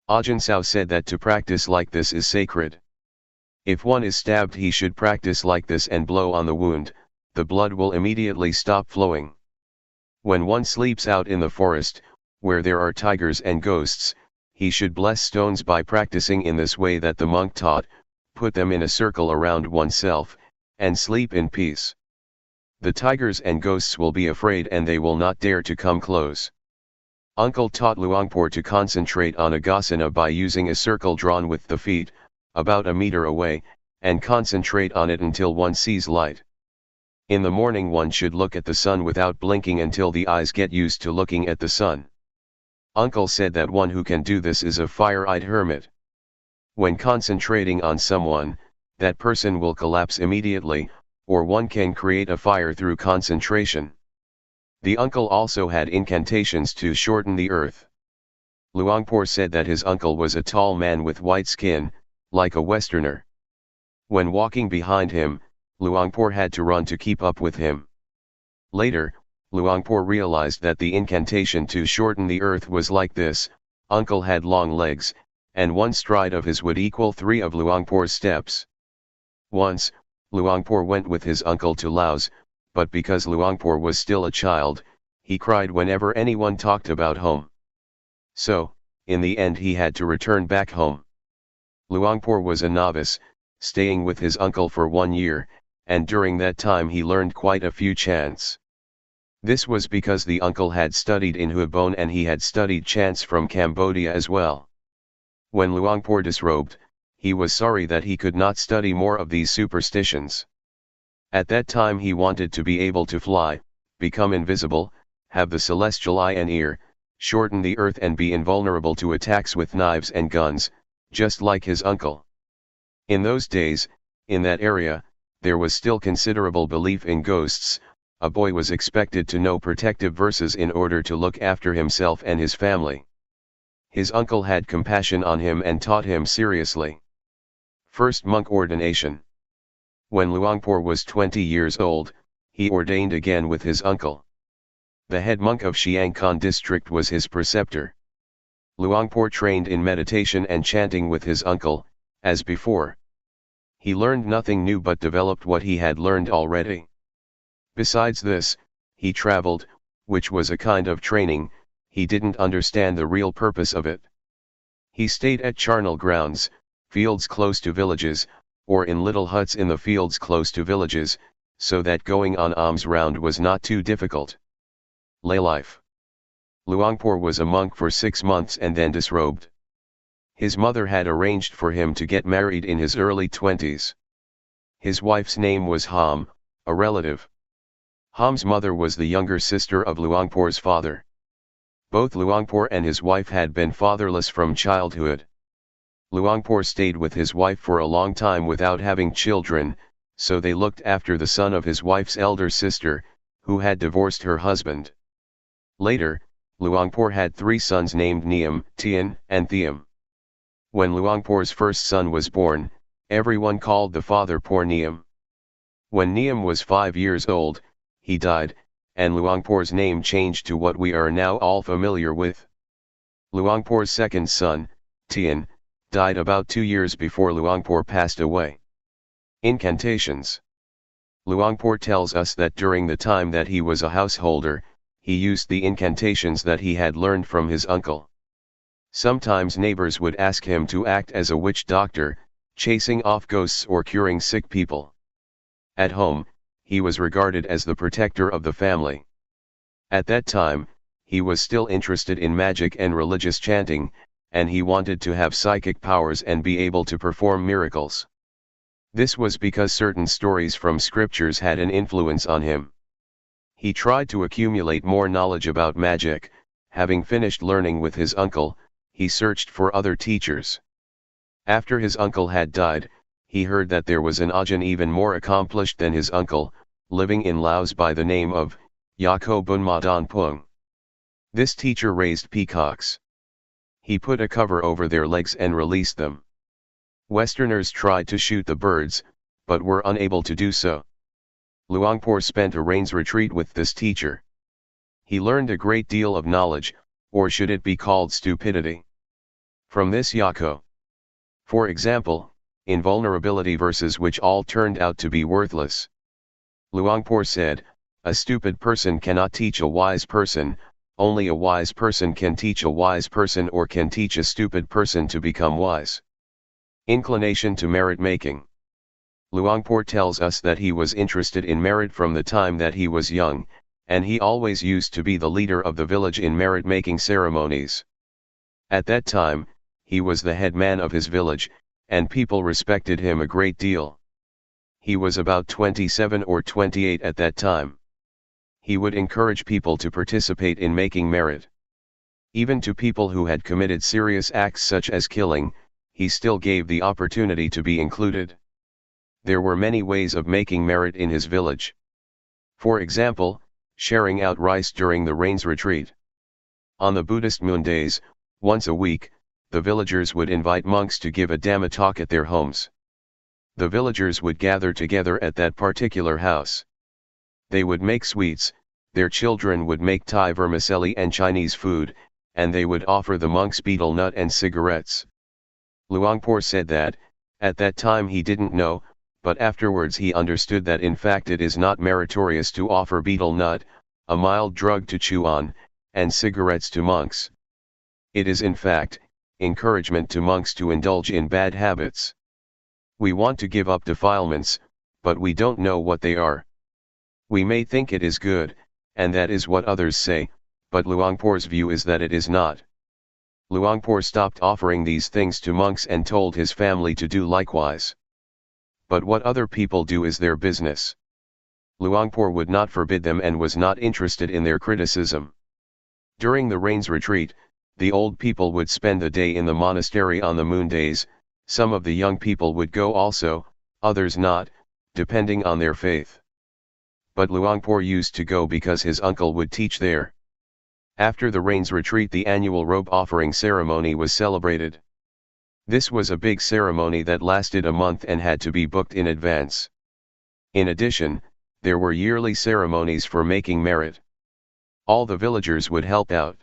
Ajahn Sao said that to practice like this is sacred. If one is stabbed he should practice like this and blow on the wound, the blood will immediately stop flowing. When one sleeps out in the forest, where there are tigers and ghosts, he should bless stones by practicing in this way that the monk taught, put them in a circle around oneself, and sleep in peace. The tigers and ghosts will be afraid and they will not dare to come close. Uncle taught Luangpor to concentrate on agasana by using a circle drawn with the feet, about a meter away, and concentrate on it until one sees light. In the morning one should look at the sun without blinking until the eyes get used to looking at the sun. Uncle said that one who can do this is a fire-eyed hermit. When concentrating on someone, that person will collapse immediately, or one can create a fire through concentration. The uncle also had incantations to shorten the earth. Luangpor said that his uncle was a tall man with white skin, like a Westerner. When walking behind him, Luangpor had to run to keep up with him. Later, Luangpor realized that the incantation to shorten the earth was like this: uncle had long legs, and one stride of his would equal 3 of Luangpor's steps. Once, Luangpor went with his uncle to Laos, but because Luangpor was still a child, he cried whenever anyone talked about home. So, in the end he had to return back home. Luangpor was a novice, staying with his uncle for 1 year, and during that time he learned quite a few chants. This was because the uncle had studied in Hubon and he had studied chants from Cambodia as well. When Luangpor disrobed, he was sorry that he could not study more of these superstitions. At that time he wanted to be able to fly, become invisible, have the celestial eye and ear, shorten the earth and be invulnerable to attacks with knives and guns, just like his uncle. In those days, in that area, there was still considerable belief in ghosts. A boy was expected to know protective verses in order to look after himself and his family. His uncle had compassion on him and taught him seriously. First monk ordination. When Luangpor was 20 years old, he ordained again with his uncle. The head monk of Chiangkhon district was his preceptor. Luangpor trained in meditation and chanting with his uncle, as before. He learned nothing new but developed what he had learned already. Besides this, he traveled, which was a kind of training. He didn't understand the real purpose of it. He stayed at charnel grounds, fields close to villages, or in little huts in the fields close to villages, so that going on alms round was not too difficult. Lay life. Luangpor was a monk for 6 months and then disrobed. His mother had arranged for him to get married in his early 20s. His wife's name was Ham, a relative. Ham's mother was the younger sister of Luangpor's father. Both Luangpor and his wife had been fatherless from childhood. Luangpor stayed with his wife for a long time without having children, so they looked after the son of his wife's elder sister, who had divorced her husband. Later, Luangpor had 3 sons named Neam, Teean, and Theam. When Luangpor's first son was born, everyone called the father Por Neam. When Neam was 5 years old, he died, and Luangpor's name changed to what we are now all familiar with. Luangpor's second son, Teean, died about 2 years before Luangpor passed away. Incantations. Luangpor tells us that during the time that he was a householder, he used the incantations that he had learned from his uncle. Sometimes neighbors would ask him to act as a witch doctor, chasing off ghosts or curing sick people. At home, he was regarded as the protector of the family. At that time, he was still interested in magic and religious chanting, and he wanted to have psychic powers and be able to perform miracles. This was because certain stories from scriptures had an influence on him. He tried to accumulate more knowledge about magic. Having finished learning with his uncle, he searched for other teachers. After his uncle had died, he heard that there was an Ajahn even more accomplished than his uncle, living in Laos by the name of Yako Bunmadan Pung. This teacher raised peacocks. He put a cover over their legs and released them. Westerners tried to shoot the birds, but were unable to do so. Luangpor spent a rains retreat with this teacher. He learned a great deal of knowledge, or should it be called stupidity, from this Yako. For example, invulnerability verses which all turned out to be worthless. Luangpor said, "A stupid person cannot teach a wise person, only a wise person can teach a wise person or can teach a stupid person to become wise." Inclination to merit making. Luangpor tells us that he was interested in merit from the time that he was young, and he always used to be the leader of the village in merit-making ceremonies. At that time, he was the head man of his village, and people respected him a great deal. He was about 27 or 28 at that time. He would encourage people to participate in making merit. Even to people who had committed serious acts such as killing, he still gave the opportunity to be included. There were many ways of making merit in his village. For example, sharing out rice during the rains retreat. On the Buddhist moon days, once a week, the villagers would invite monks to give a Dhamma talk at their homes. The villagers would gather together at that particular house. They would make sweets, their children would make Thai vermicelli and Chinese food, and they would offer the monks betel nut and cigarettes. Luangpor said that, at that time he didn't know, but afterwards he understood that in fact it is not meritorious to offer betel nut, a mild drug to chew on, and cigarettes to monks. It is in fact, encouragement to monks to indulge in bad habits. We want to give up defilements, but we don't know what they are. We may think it is good, and that is what others say, but Luangpor's view is that it is not. Luangpor stopped offering these things to monks and told his family to do likewise. But what other people do is their business. Luangpor would not forbid them and was not interested in their criticism. During the rains retreat, the old people would spend the day in the monastery on the moon days. Some of the young people would go also, others not, depending on their faith. But Luangpor used to go because his uncle would teach there. After the rain's retreat, the annual robe offering ceremony was celebrated. This was a big ceremony that lasted a month and had to be booked in advance. In addition, there were yearly ceremonies for making merit. All the villagers would help out.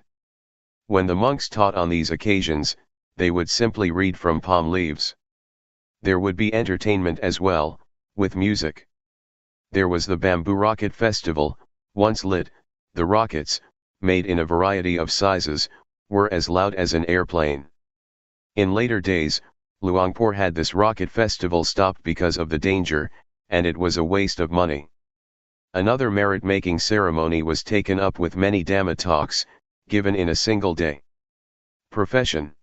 When the monks taught on these occasions, they would simply read from palm leaves. There would be entertainment as well, with music. There was the bamboo rocket festival. Once lit, the rockets, made in a variety of sizes, were as loud as an airplane. In later days, Luangpor had this rocket festival stopped because of the danger, and it was a waste of money. Another merit-making ceremony was taken up with many Dhamma talks, given in a single day. Profession.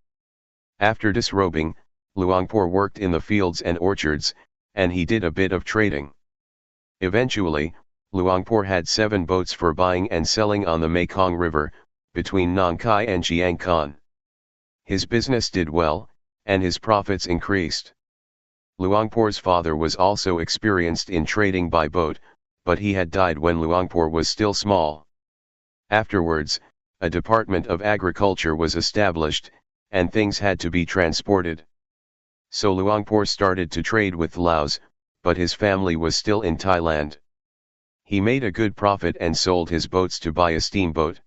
After disrobing, Luangpor worked in the fields and orchards, and he did a bit of trading. Eventually, Luangpor had 7 boats for buying and selling on the Mekong River, between Nong Khai and Chiang Khon. His business did well, and his profits increased. Luangpor's father was also experienced in trading by boat, but he had died when Luangpor was still small. Afterwards, a Department of Agriculture was established, and things had to be transported. So Luangpor started to trade with Laos, but his family was still in Thailand. He made a good profit and sold his boats to buy a steamboat.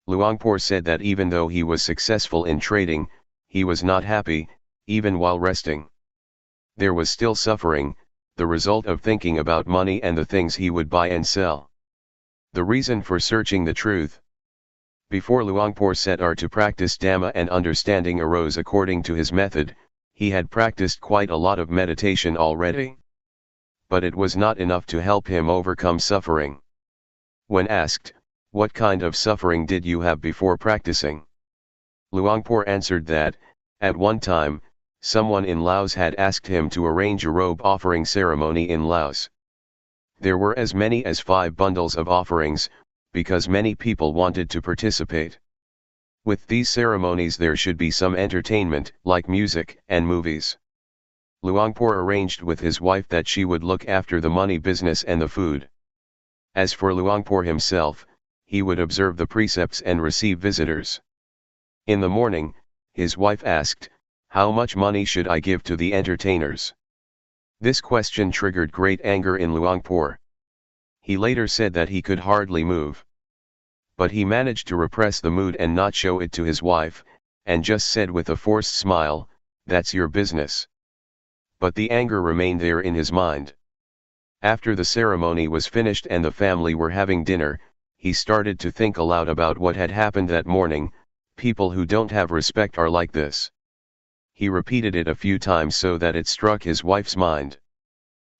Luangpor said that even though he was successful in trading, he was not happy, even while resting. There was still suffering, the result of thinking about money and the things he would buy and sell. The reason for searching the truth. Before Luangpor set out to practice Dhamma and understanding arose according to his method, he had practiced quite a lot of meditation already. But it was not enough to help him overcome suffering. When asked, "What kind of suffering did you have before practicing?" Luangpor answered that, at one time, someone in Laos had asked him to arrange a robe offering ceremony in Laos. There were as many as 5 bundles of offerings, because many people wanted to participate. With these ceremonies there should be some entertainment, like music and movies. Luangpor arranged with his wife that she would look after the money business and the food. As for Luangpor himself, he would observe the precepts and receive visitors. In the morning, his wife asked, "How much money should I give to the entertainers?" This question triggered great anger in Luangpor. He later said that he could hardly move. But he managed to repress the mood and not show it to his wife, and just said with a forced smile, "That's your business." But the anger remained there in his mind. After the ceremony was finished and the family were having dinner, he started to think aloud about what had happened that morning. People who don't have respect are like this. He repeated it a few times so that it struck his wife's mind.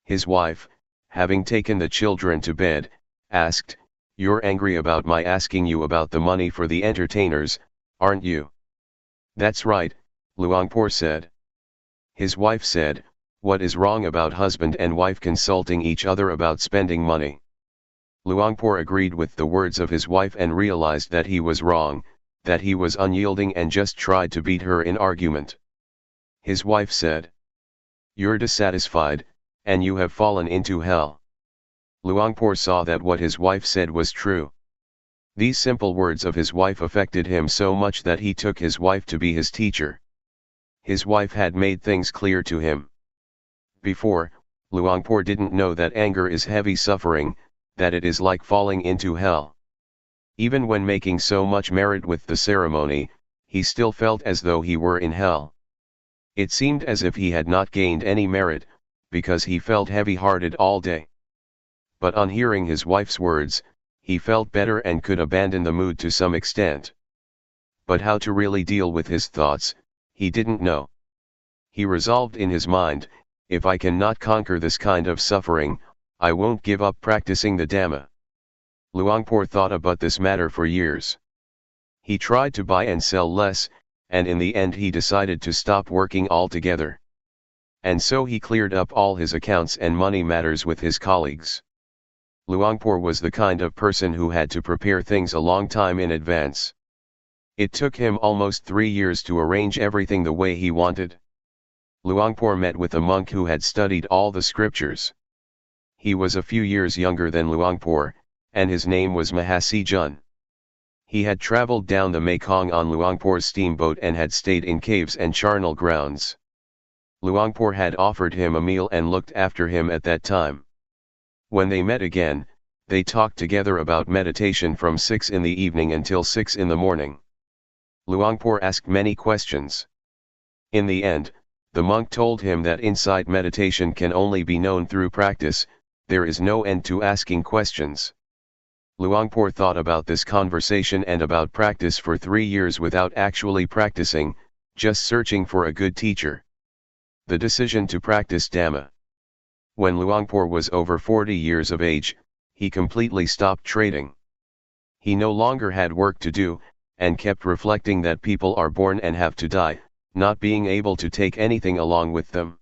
His wife, having taken the children to bed, asked, "You're angry about my asking you about the money for the entertainers, aren't you?" "That's right," Luangpor said. His wife said, "What is wrong about husband and wife consulting each other about spending money?" Luangpor agreed with the words of his wife and realized that he was wrong, that he was unyielding and just tried to beat her in argument. His wife said, "You're dissatisfied, and you have fallen into hell." Luangpor saw that what his wife said was true. These simple words of his wife affected him so much that he took his wife to be his teacher. His wife had made things clear to him. Before, Luangpor didn't know that anger is heavy suffering, that it is like falling into hell. Even when making so much merit with the ceremony, he still felt as though he were in hell. It seemed as if he had not gained any merit, because he felt heavy-hearted all day. But on hearing his wife's words, he felt better and could abandon the mood to some extent. But how to really deal with his thoughts, he didn't know. He resolved in his mind, "If I cannot conquer this kind of suffering, I won't give up practicing the Dhamma." Luangpor thought about this matter for years. He tried to buy and sell less, and in the end he decided to stop working altogether. And so he cleared up all his accounts and money matters with his colleagues. Luangpor was the kind of person who had to prepare things a long time in advance. It took him almost 3 years to arrange everything the way he wanted. Luangpor met with a monk who had studied all the scriptures. He was a few years younger than Luangpor, and his name was Mahasi Jun. He had traveled down the Mekong on Luangpor's steamboat and had stayed in caves and charnel grounds. Luangpor had offered him a meal and looked after him at that time. When they met again, they talked together about meditation from 6 in the evening until 6 in the morning. Luangpor asked many questions. In the end, the monk told him that insight meditation can only be known through practice, there is no end to asking questions. Luangpor thought about this conversation and about practice for 3 years without actually practicing, just searching for a good teacher. The decision to practice Dhamma. When Luangpor was over 40 years of age, he completely stopped trading. He no longer had work to do, and kept reflecting that people are born and have to die, not being able to take anything along with them.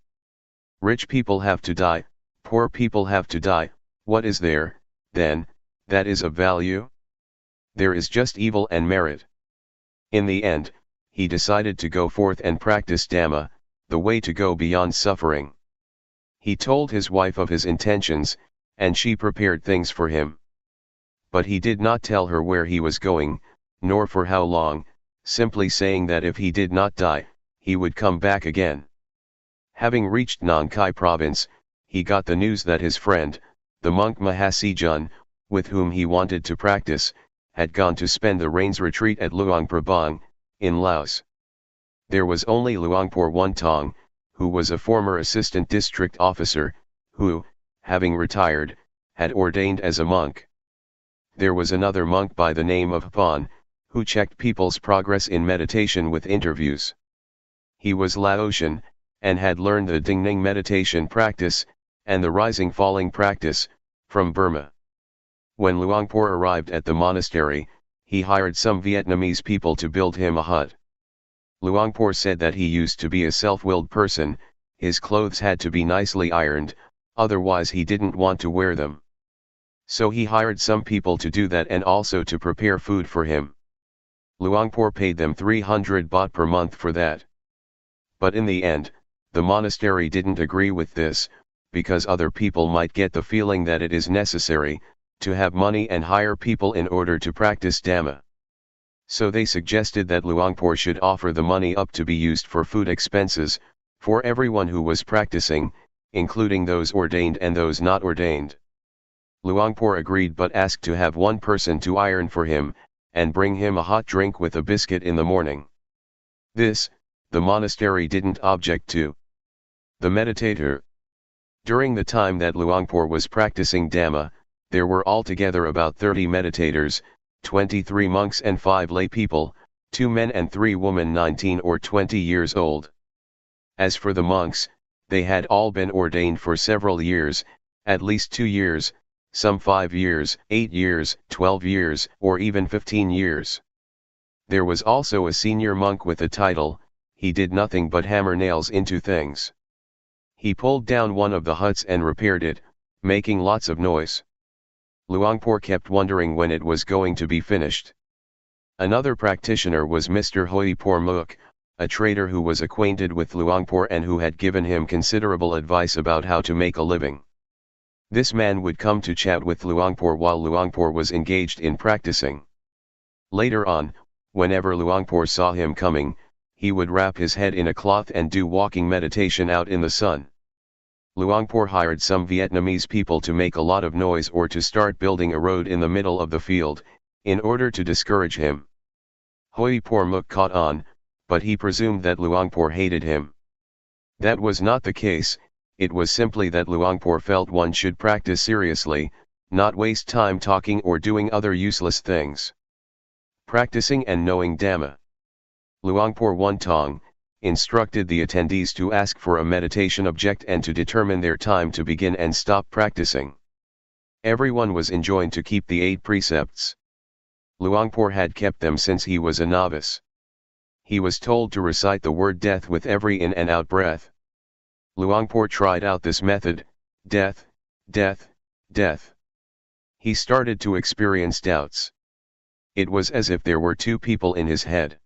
Rich people have to die, poor people have to die, what is there, then, that is of value? There is just evil and merit. In the end, he decided to go forth and practice Dhamma, the way to go beyond suffering. He told his wife of his intentions, and she prepared things for him. But he did not tell her where he was going, nor for how long, simply saying that if he did not die, he would come back again. Having reached Nong Khai province, he got the news that his friend, the monk Mahasijun, with whom he wanted to practice, had gone to spend the rains retreat at Luang Prabang, in Laos. There was only Luangpor Teean, who was a former assistant district officer, who, having retired, had ordained as a monk. There was another monk by the name of Pan, who checked people's progress in meditation with interviews. He was Laotian, and had learned the Dingning meditation practice, and the rising-falling practice, from Burma. When Luangpor arrived at the monastery, he hired some Vietnamese people to build him a hut. Luangpor said that he used to be a self-willed person, his clothes had to be nicely ironed, otherwise he didn't want to wear them. So he hired some people to do that and also to prepare food for him. Luangpor paid them 300 baht per month for that. But in the end, the monastery didn't agree with this, because other people might get the feeling that it is necessary to have money and hire people in order to practice Dhamma. So they suggested that Luangpor should offer the money up to be used for food expenses, for everyone who was practicing, including those ordained and those not ordained. Luangpor agreed but asked to have one person to iron for him, and bring him a hot drink with a biscuit in the morning. This, the monastery didn't object to. The meditator. During the time that Luangpor was practicing Dhamma, there were altogether about 30 meditators, 23 monks and 5 lay people, 2 men and 3 women 19 or 20 years old. As for the monks, they had all been ordained for several years, at least 2 years, some 5 years, 8 years, 12 years, or even 15 years. There was also a senior monk with a title, he did nothing but hammer nails into things. He pulled down one of the huts and repaired it, making lots of noise. Luangpor kept wondering when it was going to be finished. Another practitioner was Mr. Hoipor Muk, a trader who was acquainted with Luangpor and who had given him considerable advice about how to make a living. This man would come to chat with Luangpor while Luangpor was engaged in practicing. Later on, whenever Luangpor saw him coming, he would wrap his head in a cloth and do walking meditation out in the sun. Luangpor hired some Vietnamese people to make a lot of noise or to start building a road in the middle of the field, in order to discourage him. Hoipor Muk caught on, but he presumed that Luangpor hated him. That was not the case, it was simply that Luangpor felt one should practice seriously, not waste time talking or doing other useless things. Practicing and knowing Dhamma. Luangpor Teean instructed the attendees to ask for a meditation object and to determine their time to begin and stop practicing. Everyone was enjoined to keep the 8 precepts. Luangpor had kept them since he was a novice. He was told to recite the word death with every in and out breath. Luangpor tried out this method, death, death, death. He started to experience doubts. It was as if there were 2 people in his head.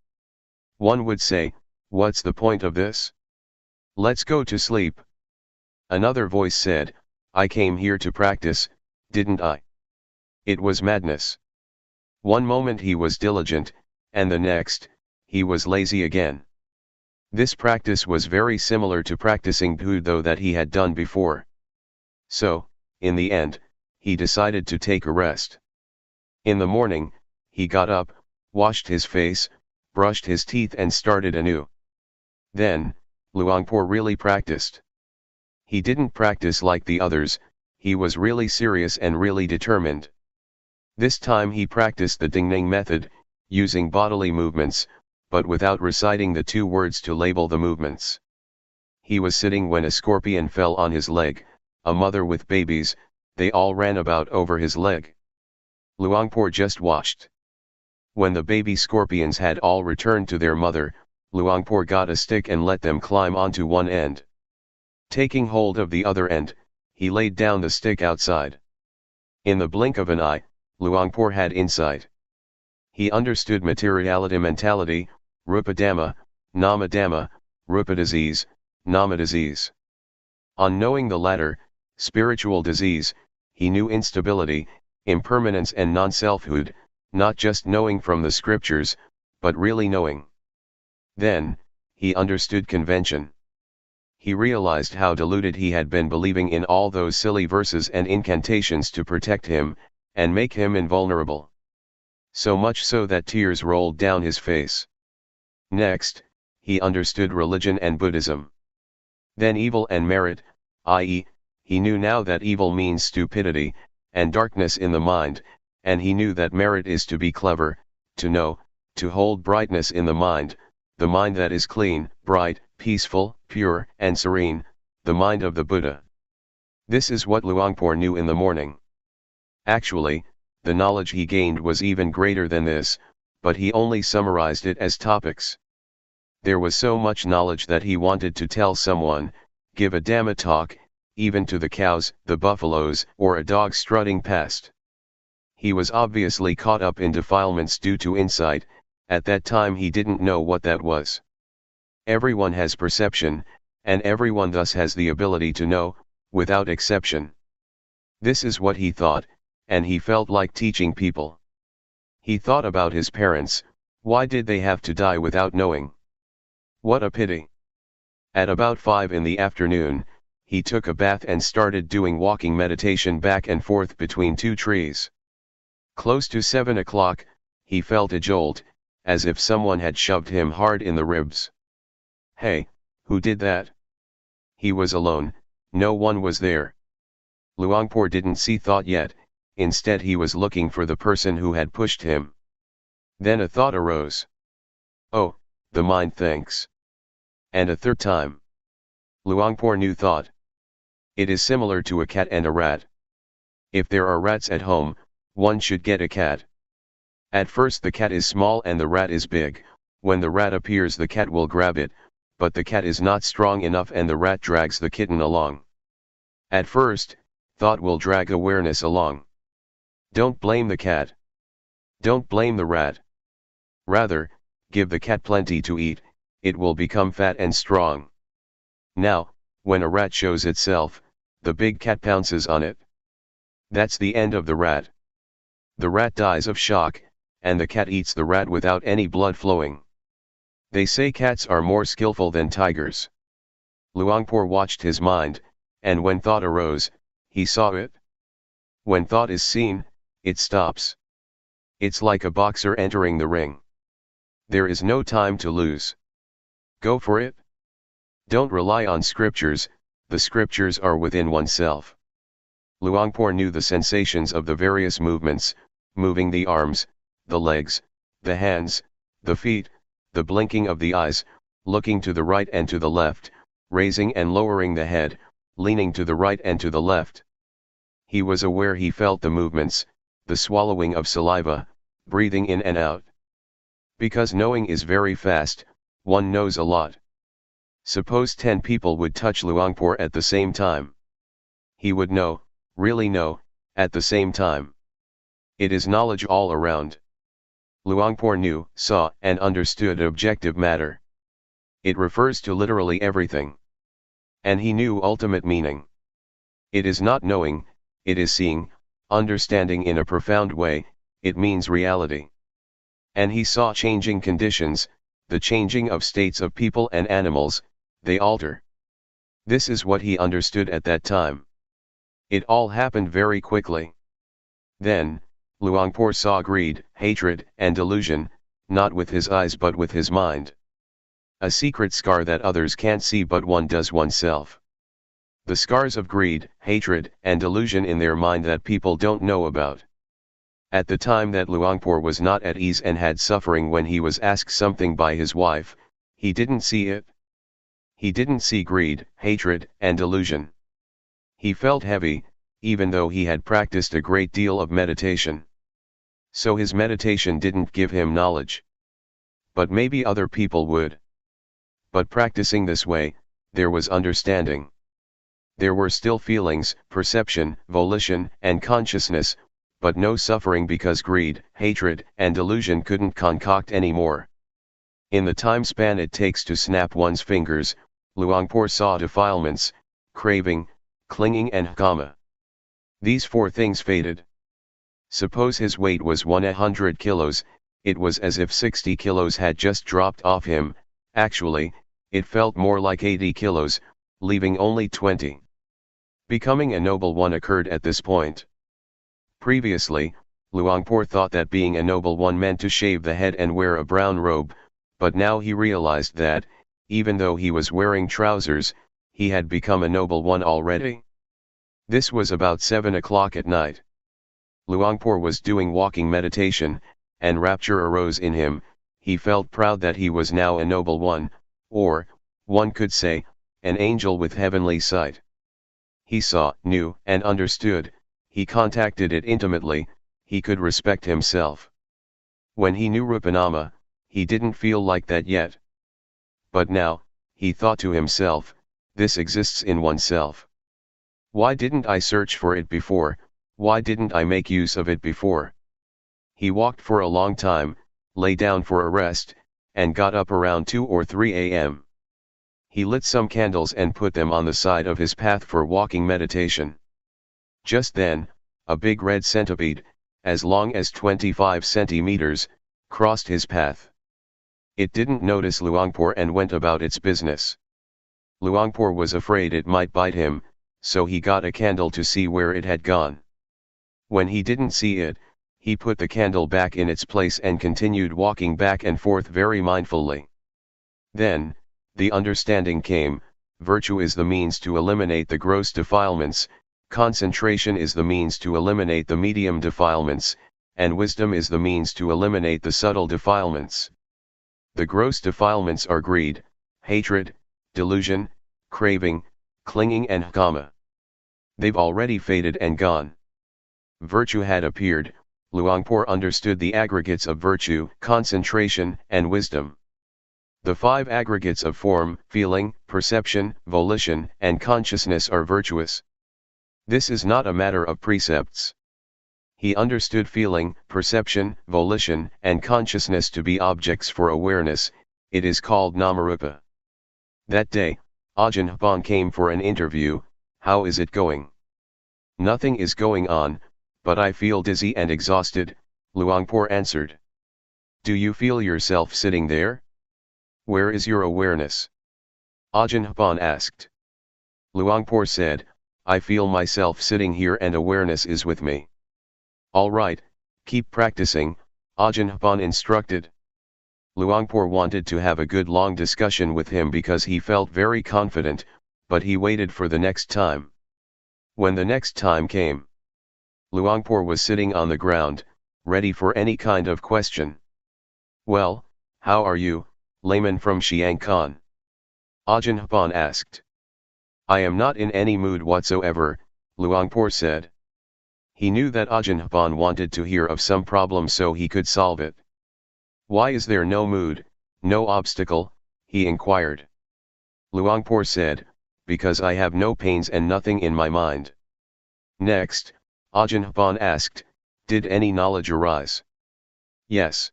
One would say, "What's the point of this? Let's go to sleep." Another voice said, "I came here to practice, didn't I?" It was madness. One moment he was diligent, and the next, he was lazy again. This practice was very similar to practicing Buddha that he had done before. So, in the end, he decided to take a rest. In the morning, he got up, washed his face, brushed his teeth and started anew. Then, Luangpor really practiced. He didn't practice like the others, he was really serious and really determined. This time he practiced the Dingning method, using bodily movements, but without reciting the 2 words to label the movements. He was sitting when a scorpion fell on his leg, a mother with babies, they all ran about over his leg. Luangpor just watched. When the baby scorpions had all returned to their mother, Luangpor got a stick and let them climb onto one end. Taking hold of the other end, he laid down the stick outside. In the blink of an eye, Luangpor had insight. He understood materiality mentality, rupa dhamma, nama dhamma, rupa disease, nama disease. On knowing the latter, spiritual disease, he knew instability, impermanence and non-selfhood, not just knowing from the scriptures, but really knowing. Then, he understood convention. He realized how deluded he had been believing in all those silly verses and incantations to protect him, and make him invulnerable. So much so that tears rolled down his face. Next, he understood religion and Buddhism. Then evil and merit, i.e., he knew now that evil means stupidity, and darkness in the mind, and he knew that merit is to be clever, to know, to hold brightness in the mind that is clean, bright, peaceful, pure, and serene, the mind of the Buddha. This is what Luangpor knew in the morning. Actually, the knowledge he gained was even greater than this, but he only summarized it as topics. There was so much knowledge that he wanted to tell someone, give a Dhamma talk, even to the cows, the buffaloes, or a dog strutting past. He was obviously caught up in defilements due to insight. At that time he didn't know what that was. Everyone has perception, and everyone thus has the ability to know, without exception. This is what he thought, and he felt like teaching people. He thought about his parents, why did they have to die without knowing? What a pity. At about 5 in the afternoon, he took a bath and started doing walking meditation back and forth between 2 trees. Close to 7 o'clock, he felt a jolt, as if someone had shoved him hard in the ribs. Hey, who did that? He was alone, no one was there. Luangpor didn't see thought yet, instead he was looking for the person who had pushed him. Then a thought arose. Oh, the mind thinks. And a third time. Luangpor knew thought. It is similar to a cat and a rat. If there are rats at home, one should get a cat. At first the cat is small and the rat is big. When the rat appears the cat will grab it, but the cat is not strong enough and the rat drags the kitten along. At first, thought will drag awareness along. Don't blame the cat. Don't blame the rat. Rather, give the cat plenty to eat, it will become fat and strong. Now, when a rat shows itself, the big cat pounces on it. That's the end of the rat. The rat dies of shock, and the cat eats the rat without any blood flowing. They say cats are more skillful than tigers. Luangpor watched his mind, and when thought arose, he saw it. When thought is seen, it stops. It's like a boxer entering the ring. There is no time to lose. Go for it. Don't rely on scriptures, the scriptures are within oneself. Luangpor knew the sensations of the various movements, moving the arms, the legs, the hands, the feet, the blinking of the eyes, looking to the right and to the left, raising and lowering the head, leaning to the right and to the left. He was aware he felt the movements, the swallowing of saliva, breathing in and out. Because knowing is very fast, one knows a lot. Suppose 10 people would touch Luangpor at the same time. He would know, really know, at the same time. It is knowledge all around. Luangpor knew, saw, and understood objective matter. It refers to literally everything. And he knew ultimate meaning. It is not knowing, it is seeing, understanding in a profound way, it means reality. And he saw changing conditions, the changing of states of people and animals, they alter. This is what he understood at that time. It all happened very quickly. Then, Luangpor saw greed, hatred, and delusion, not with his eyes but with his mind. A secret scar that others can't see but one does oneself. The scars of greed, hatred, and delusion in their mind that people don't know about. At the time that Luangpor was not at ease and had suffering when he was asked something by his wife, he didn't see it. He didn't see greed, hatred, and delusion. He felt heavy, even though he had practiced a great deal of meditation. So his meditation didn't give him knowledge. But maybe other people would. But practicing this way, there was understanding. There were still feelings, perception, volition, and consciousness, but no suffering because greed, hatred, and delusion couldn't concoct anymore. In the time span it takes to snap one's fingers, Luangpor saw defilements, craving, clinging and kama. These four things faded. Suppose his weight was 100 kilos, it was as if 60 kilos had just dropped off him. Actually, it felt more like 80 kilos, leaving only 20. Becoming a noble one occurred at this point. Previously, Luangpor thought that being a noble one meant to shave the head and wear a brown robe, but now he realized that, even though he was wearing trousers, he had become a noble one already. This was about 7 o'clock at night. Luangpor was doing walking meditation, and rapture arose in him. He felt proud that he was now a noble one, or, one could say, an angel with heavenly sight. He saw, knew, and understood, he contacted it intimately, he could respect himself. When he knew Rupanama, he didn't feel like that yet. But now, he thought to himself, this exists in oneself. Why didn't I search for it before, why didn't I make use of it before? He walked for a long time, lay down for a rest, and got up around 2 or 3 a.m. He lit some candles and put them on the side of his path for walking meditation. Just then, a big red centipede, as long as 25 centimeters, crossed his path. It didn't notice Luangpor and went about its business. Luangpor was afraid it might bite him, so he got a candle to see where it had gone. When he didn't see it, he put the candle back in its place and continued walking back and forth very mindfully. Then, the understanding came, virtue is the means to eliminate the gross defilements, concentration is the means to eliminate the medium defilements, and wisdom is the means to eliminate the subtle defilements. The gross defilements are greed, hatred, delusion, craving, clinging and kama. They've already faded and gone. Virtue had appeared. Luangpor understood the aggregates of virtue, concentration, and wisdom. The 5 aggregates of form, feeling, perception, volition, and consciousness are virtuous. This is not a matter of precepts. He understood feeling, perception, volition, and consciousness to be objects for awareness. It is called Namarupa. That day, Ajahn Hapan came for an interview. How is it going? Nothing is going on, but I feel dizzy and exhausted, Luangpor answered. Do you feel yourself sitting there? Where is your awareness? Ajahn Hapan asked. Luangpor said, I feel myself sitting here and awareness is with me. All right, keep practicing, Ajahn Hapan instructed. Luangpor wanted to have a good long discussion with him because he felt very confident, but he waited for the next time. When the next time came, Luangpor was sitting on the ground, ready for any kind of question. Well, how are you, layman from Chiang Khan? Ajahn Hapan asked. I am not in any mood whatsoever, Luangpor said. He knew that Ajahn Hapan wanted to hear of some problem so he could solve it. Why is there no mood, no obstacle, he inquired. Luangpor said, because I have no pains and nothing in my mind. Next, Ajahn Hapan asked, did any knowledge arise? Yes.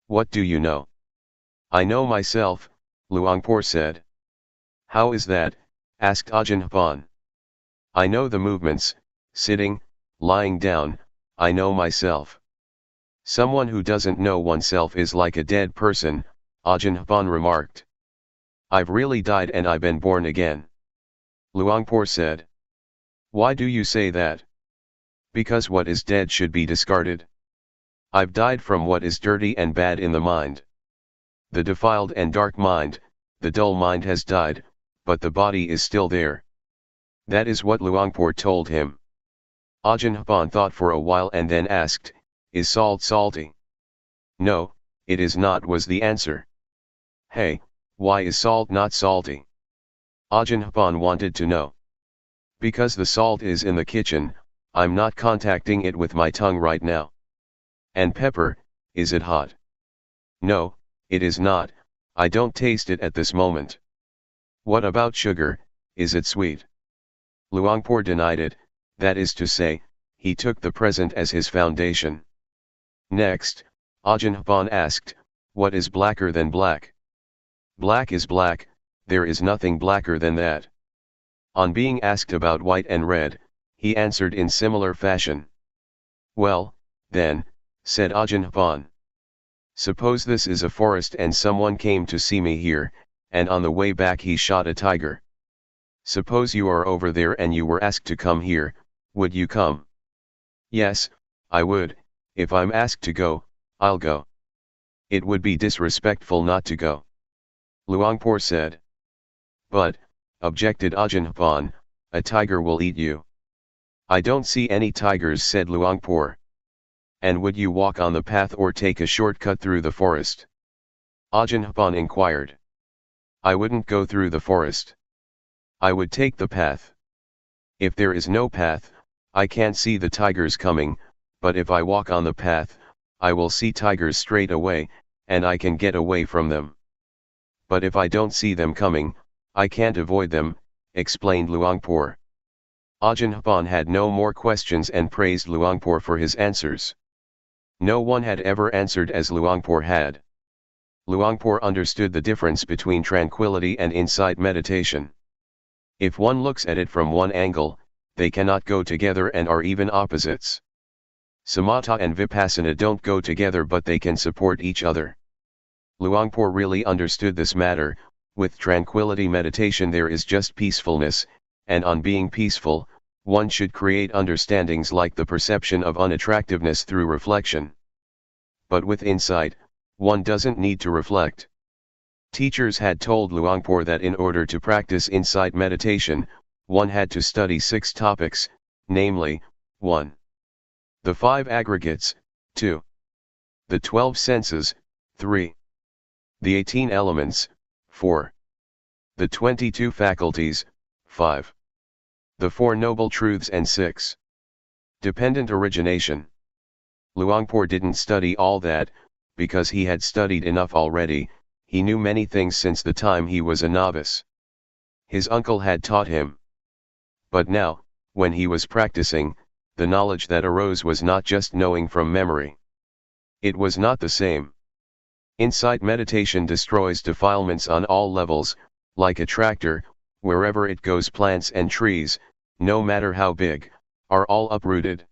What do you know? I know myself, Luangpor said. How is that? Asked Ajahn Hapan. I know the movements, sitting, lying down, I know myself. Someone who doesn't know oneself is like a dead person, Ajahn Chaphan remarked. I've really died and I've been born again. Luangpor said. Why do you say that? Because what is dead should be discarded. I've died from what is dirty and bad in the mind. The defiled and dark mind, the dull mind has died, but the body is still there. That is what Luangpor told him. Ajahn Chaphan thought for a while and then asked, Is salt salty? No, it is not, was the answer. Hey, why is salt not salty? Ajahn Chaphan wanted to know. Because the salt is in the kitchen, I'm not contacting it with my tongue right now. And pepper, is it hot? No, it is not, I don't taste it at this moment. What about sugar, is it sweet? Luangpor denied it, that is to say, he took the present as his foundation. Next, Ajahn Chaphan asked, what is blacker than black? Black is black, there is nothing blacker than that. On being asked about white and red, he answered in similar fashion. Well, then, said Ajahn Chaphan. Suppose this is a forest and someone came to see me here, and on the way back he shot a tiger. Suppose you are over there and you were asked to come here, would you come? Yes, I would, if I'm asked to go, I'll go. It would be disrespectful not to go. Luangpor said. But, objected Ajahn Chaphan, a tiger will eat you. I don't see any tigers, said Luangpor. And would you walk on the path or take a shortcut through the forest? Ajahn Chaphan inquired. I wouldn't go through the forest. I would take the path. If there is no path, I can't see the tigers coming, but if I walk on the path, I will see tigers straight away, and I can get away from them. But if I don't see them coming, I can't avoid them, explained Luangpor. Ajahn Chaphan had no more questions and praised Luangpor for his answers. No one had ever answered as Luangpor had. Luangpor understood the difference between tranquility and insight meditation. If one looks at it from one angle, they cannot go together and are even opposites. Samatha and Vipassana don't go together, but they can support each other. Luangpor really understood this matter. With tranquility meditation there is just peacefulness, and on being peaceful, one should create understandings like the perception of unattractiveness through reflection. But with insight, one doesn't need to reflect. Teachers had told Luangpor that in order to practice insight meditation, one had to study 6 topics, namely, 1. The 5 aggregates, 2. The 12 senses, 3. The 18 elements, 4. The 22 faculties, 5. The 4 noble truths, and 6. Dependent origination. Luangpor didn't study all that, because he had studied enough already. He knew many things since the time he was a novice. His uncle had taught him. But now, when he was practicing, the knowledge that arose was not just knowing from memory. It was not the same. Insight meditation destroys defilements on all levels, like a tractor. Wherever it goes, plants and trees, no matter how big, are all uprooted.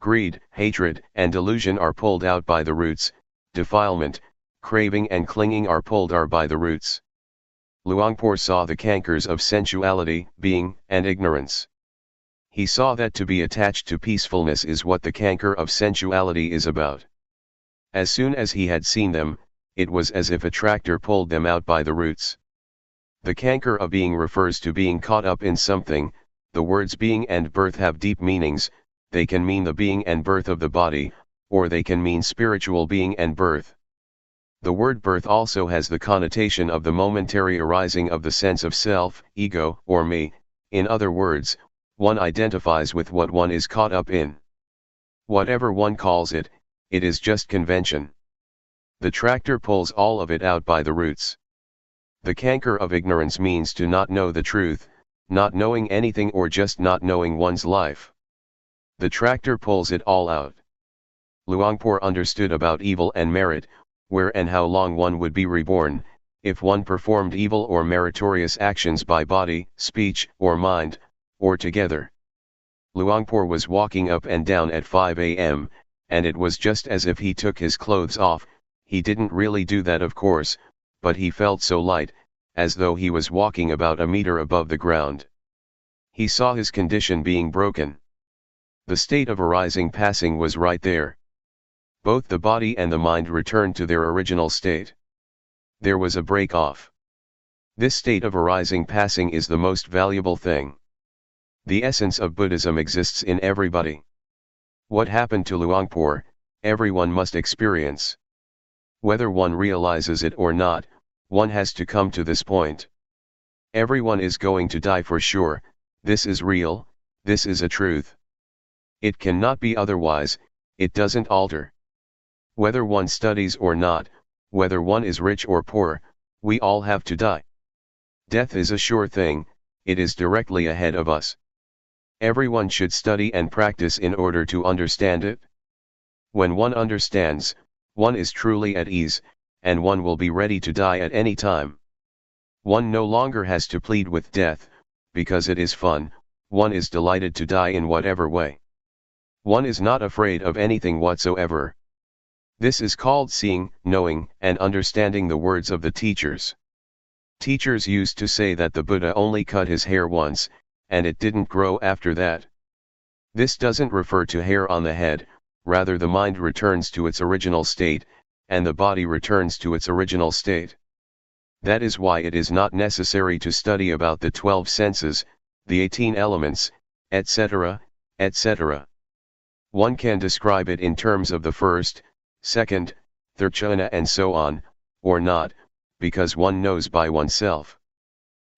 Greed, hatred, and delusion are pulled out by the roots. Defilement, craving and clinging are pulled out by the roots. Luangpor saw the cankers of sensuality, being, and ignorance. He saw that to be attached to peacefulness is what the canker of sensuality is about. As soon as he had seen them, it was as if a tractor pulled them out by the roots. The canker of being refers to being caught up in something. The words being and birth have deep meanings. They can mean the being and birth of the body, or they can mean spiritual being and birth. The word birth also has the connotation of the momentary arising of the sense of self, ego, or me. In other words, one identifies with what one is caught up in. Whatever one calls it, it is just convention. The tractor pulls all of it out by the roots. The canker of ignorance means to not know the truth, not knowing anything, or just not knowing one's life. The tractor pulls it all out. Luangpor understood about evil and merit, where and how long one would be reborn, if one performed evil or meritorious actions by body, speech, or mind, or together. Luangpor was walking up and down at 5 a.m., and it was just as if he took his clothes off. He didn't really do that, of course, but he felt so light, as though he was walking about a meter above the ground. He saw his condition being broken. The state of arising passing was right there. Both the body and the mind returned to their original state. There was a break off. This state of arising passing is the most valuable thing. The essence of Buddhism exists in everybody. What happened to Luangpor, everyone must experience. Whether one realizes it or not, one has to come to this point. Everyone is going to die for sure. This is real, this is a truth. It cannot be otherwise, it doesn't alter. Whether one studies or not, whether one is rich or poor, we all have to die. Death is a sure thing, it is directly ahead of us. Everyone should study and practice in order to understand it. When one understands, one is truly at ease, and one will be ready to die at any time. One no longer has to plead with death, because it is fun, one is delighted to die in whatever way. One is not afraid of anything whatsoever. This is called seeing, knowing, and understanding the words of the teachers. Teachers used to say that the Buddha only cut his hair once, and it didn't grow after that. This doesn't refer to hair on the head, rather the mind returns to its original state, and the body returns to its original state. That is why it is not necessary to study about the 12 senses, the 18 elements, etc., etc. One can describe it in terms of the first, second, third jhana and so on, or not, because one knows by oneself.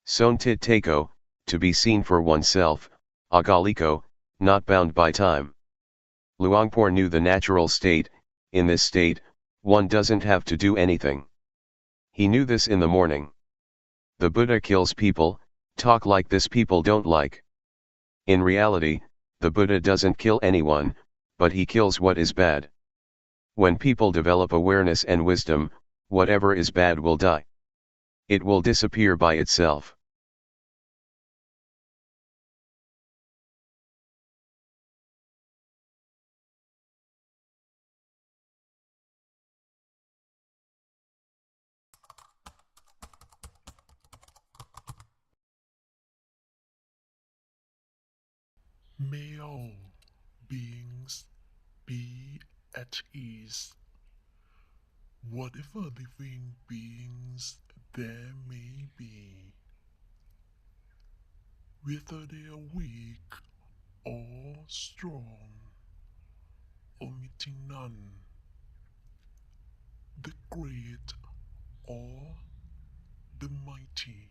Sontit Tako, to be seen for oneself, Agaliko, not bound by time. Luangpor knew the natural state. In this state, one doesn't have to do anything. He knew this in the morning. The Buddha kills people, talk like this people don't like. In reality, the Buddha doesn't kill anyone, but he kills what is bad. When people develop awareness and wisdom, whatever is bad will die. It will disappear by itself. May all beings be at ease, whatever living beings there may be, whether they are weak or strong, omitting none, the great or the mighty,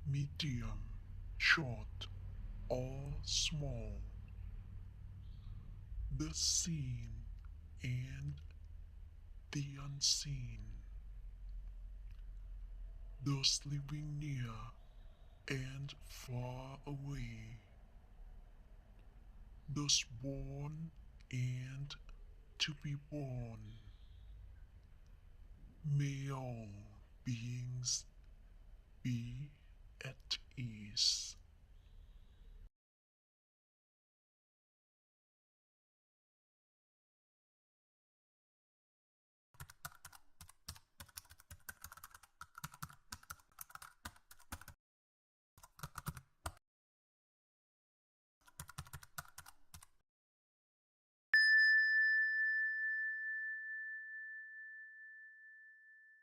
medium, short or small, the seen and the unseen, those living near and far away, those born and to be born. May all beings be at ease.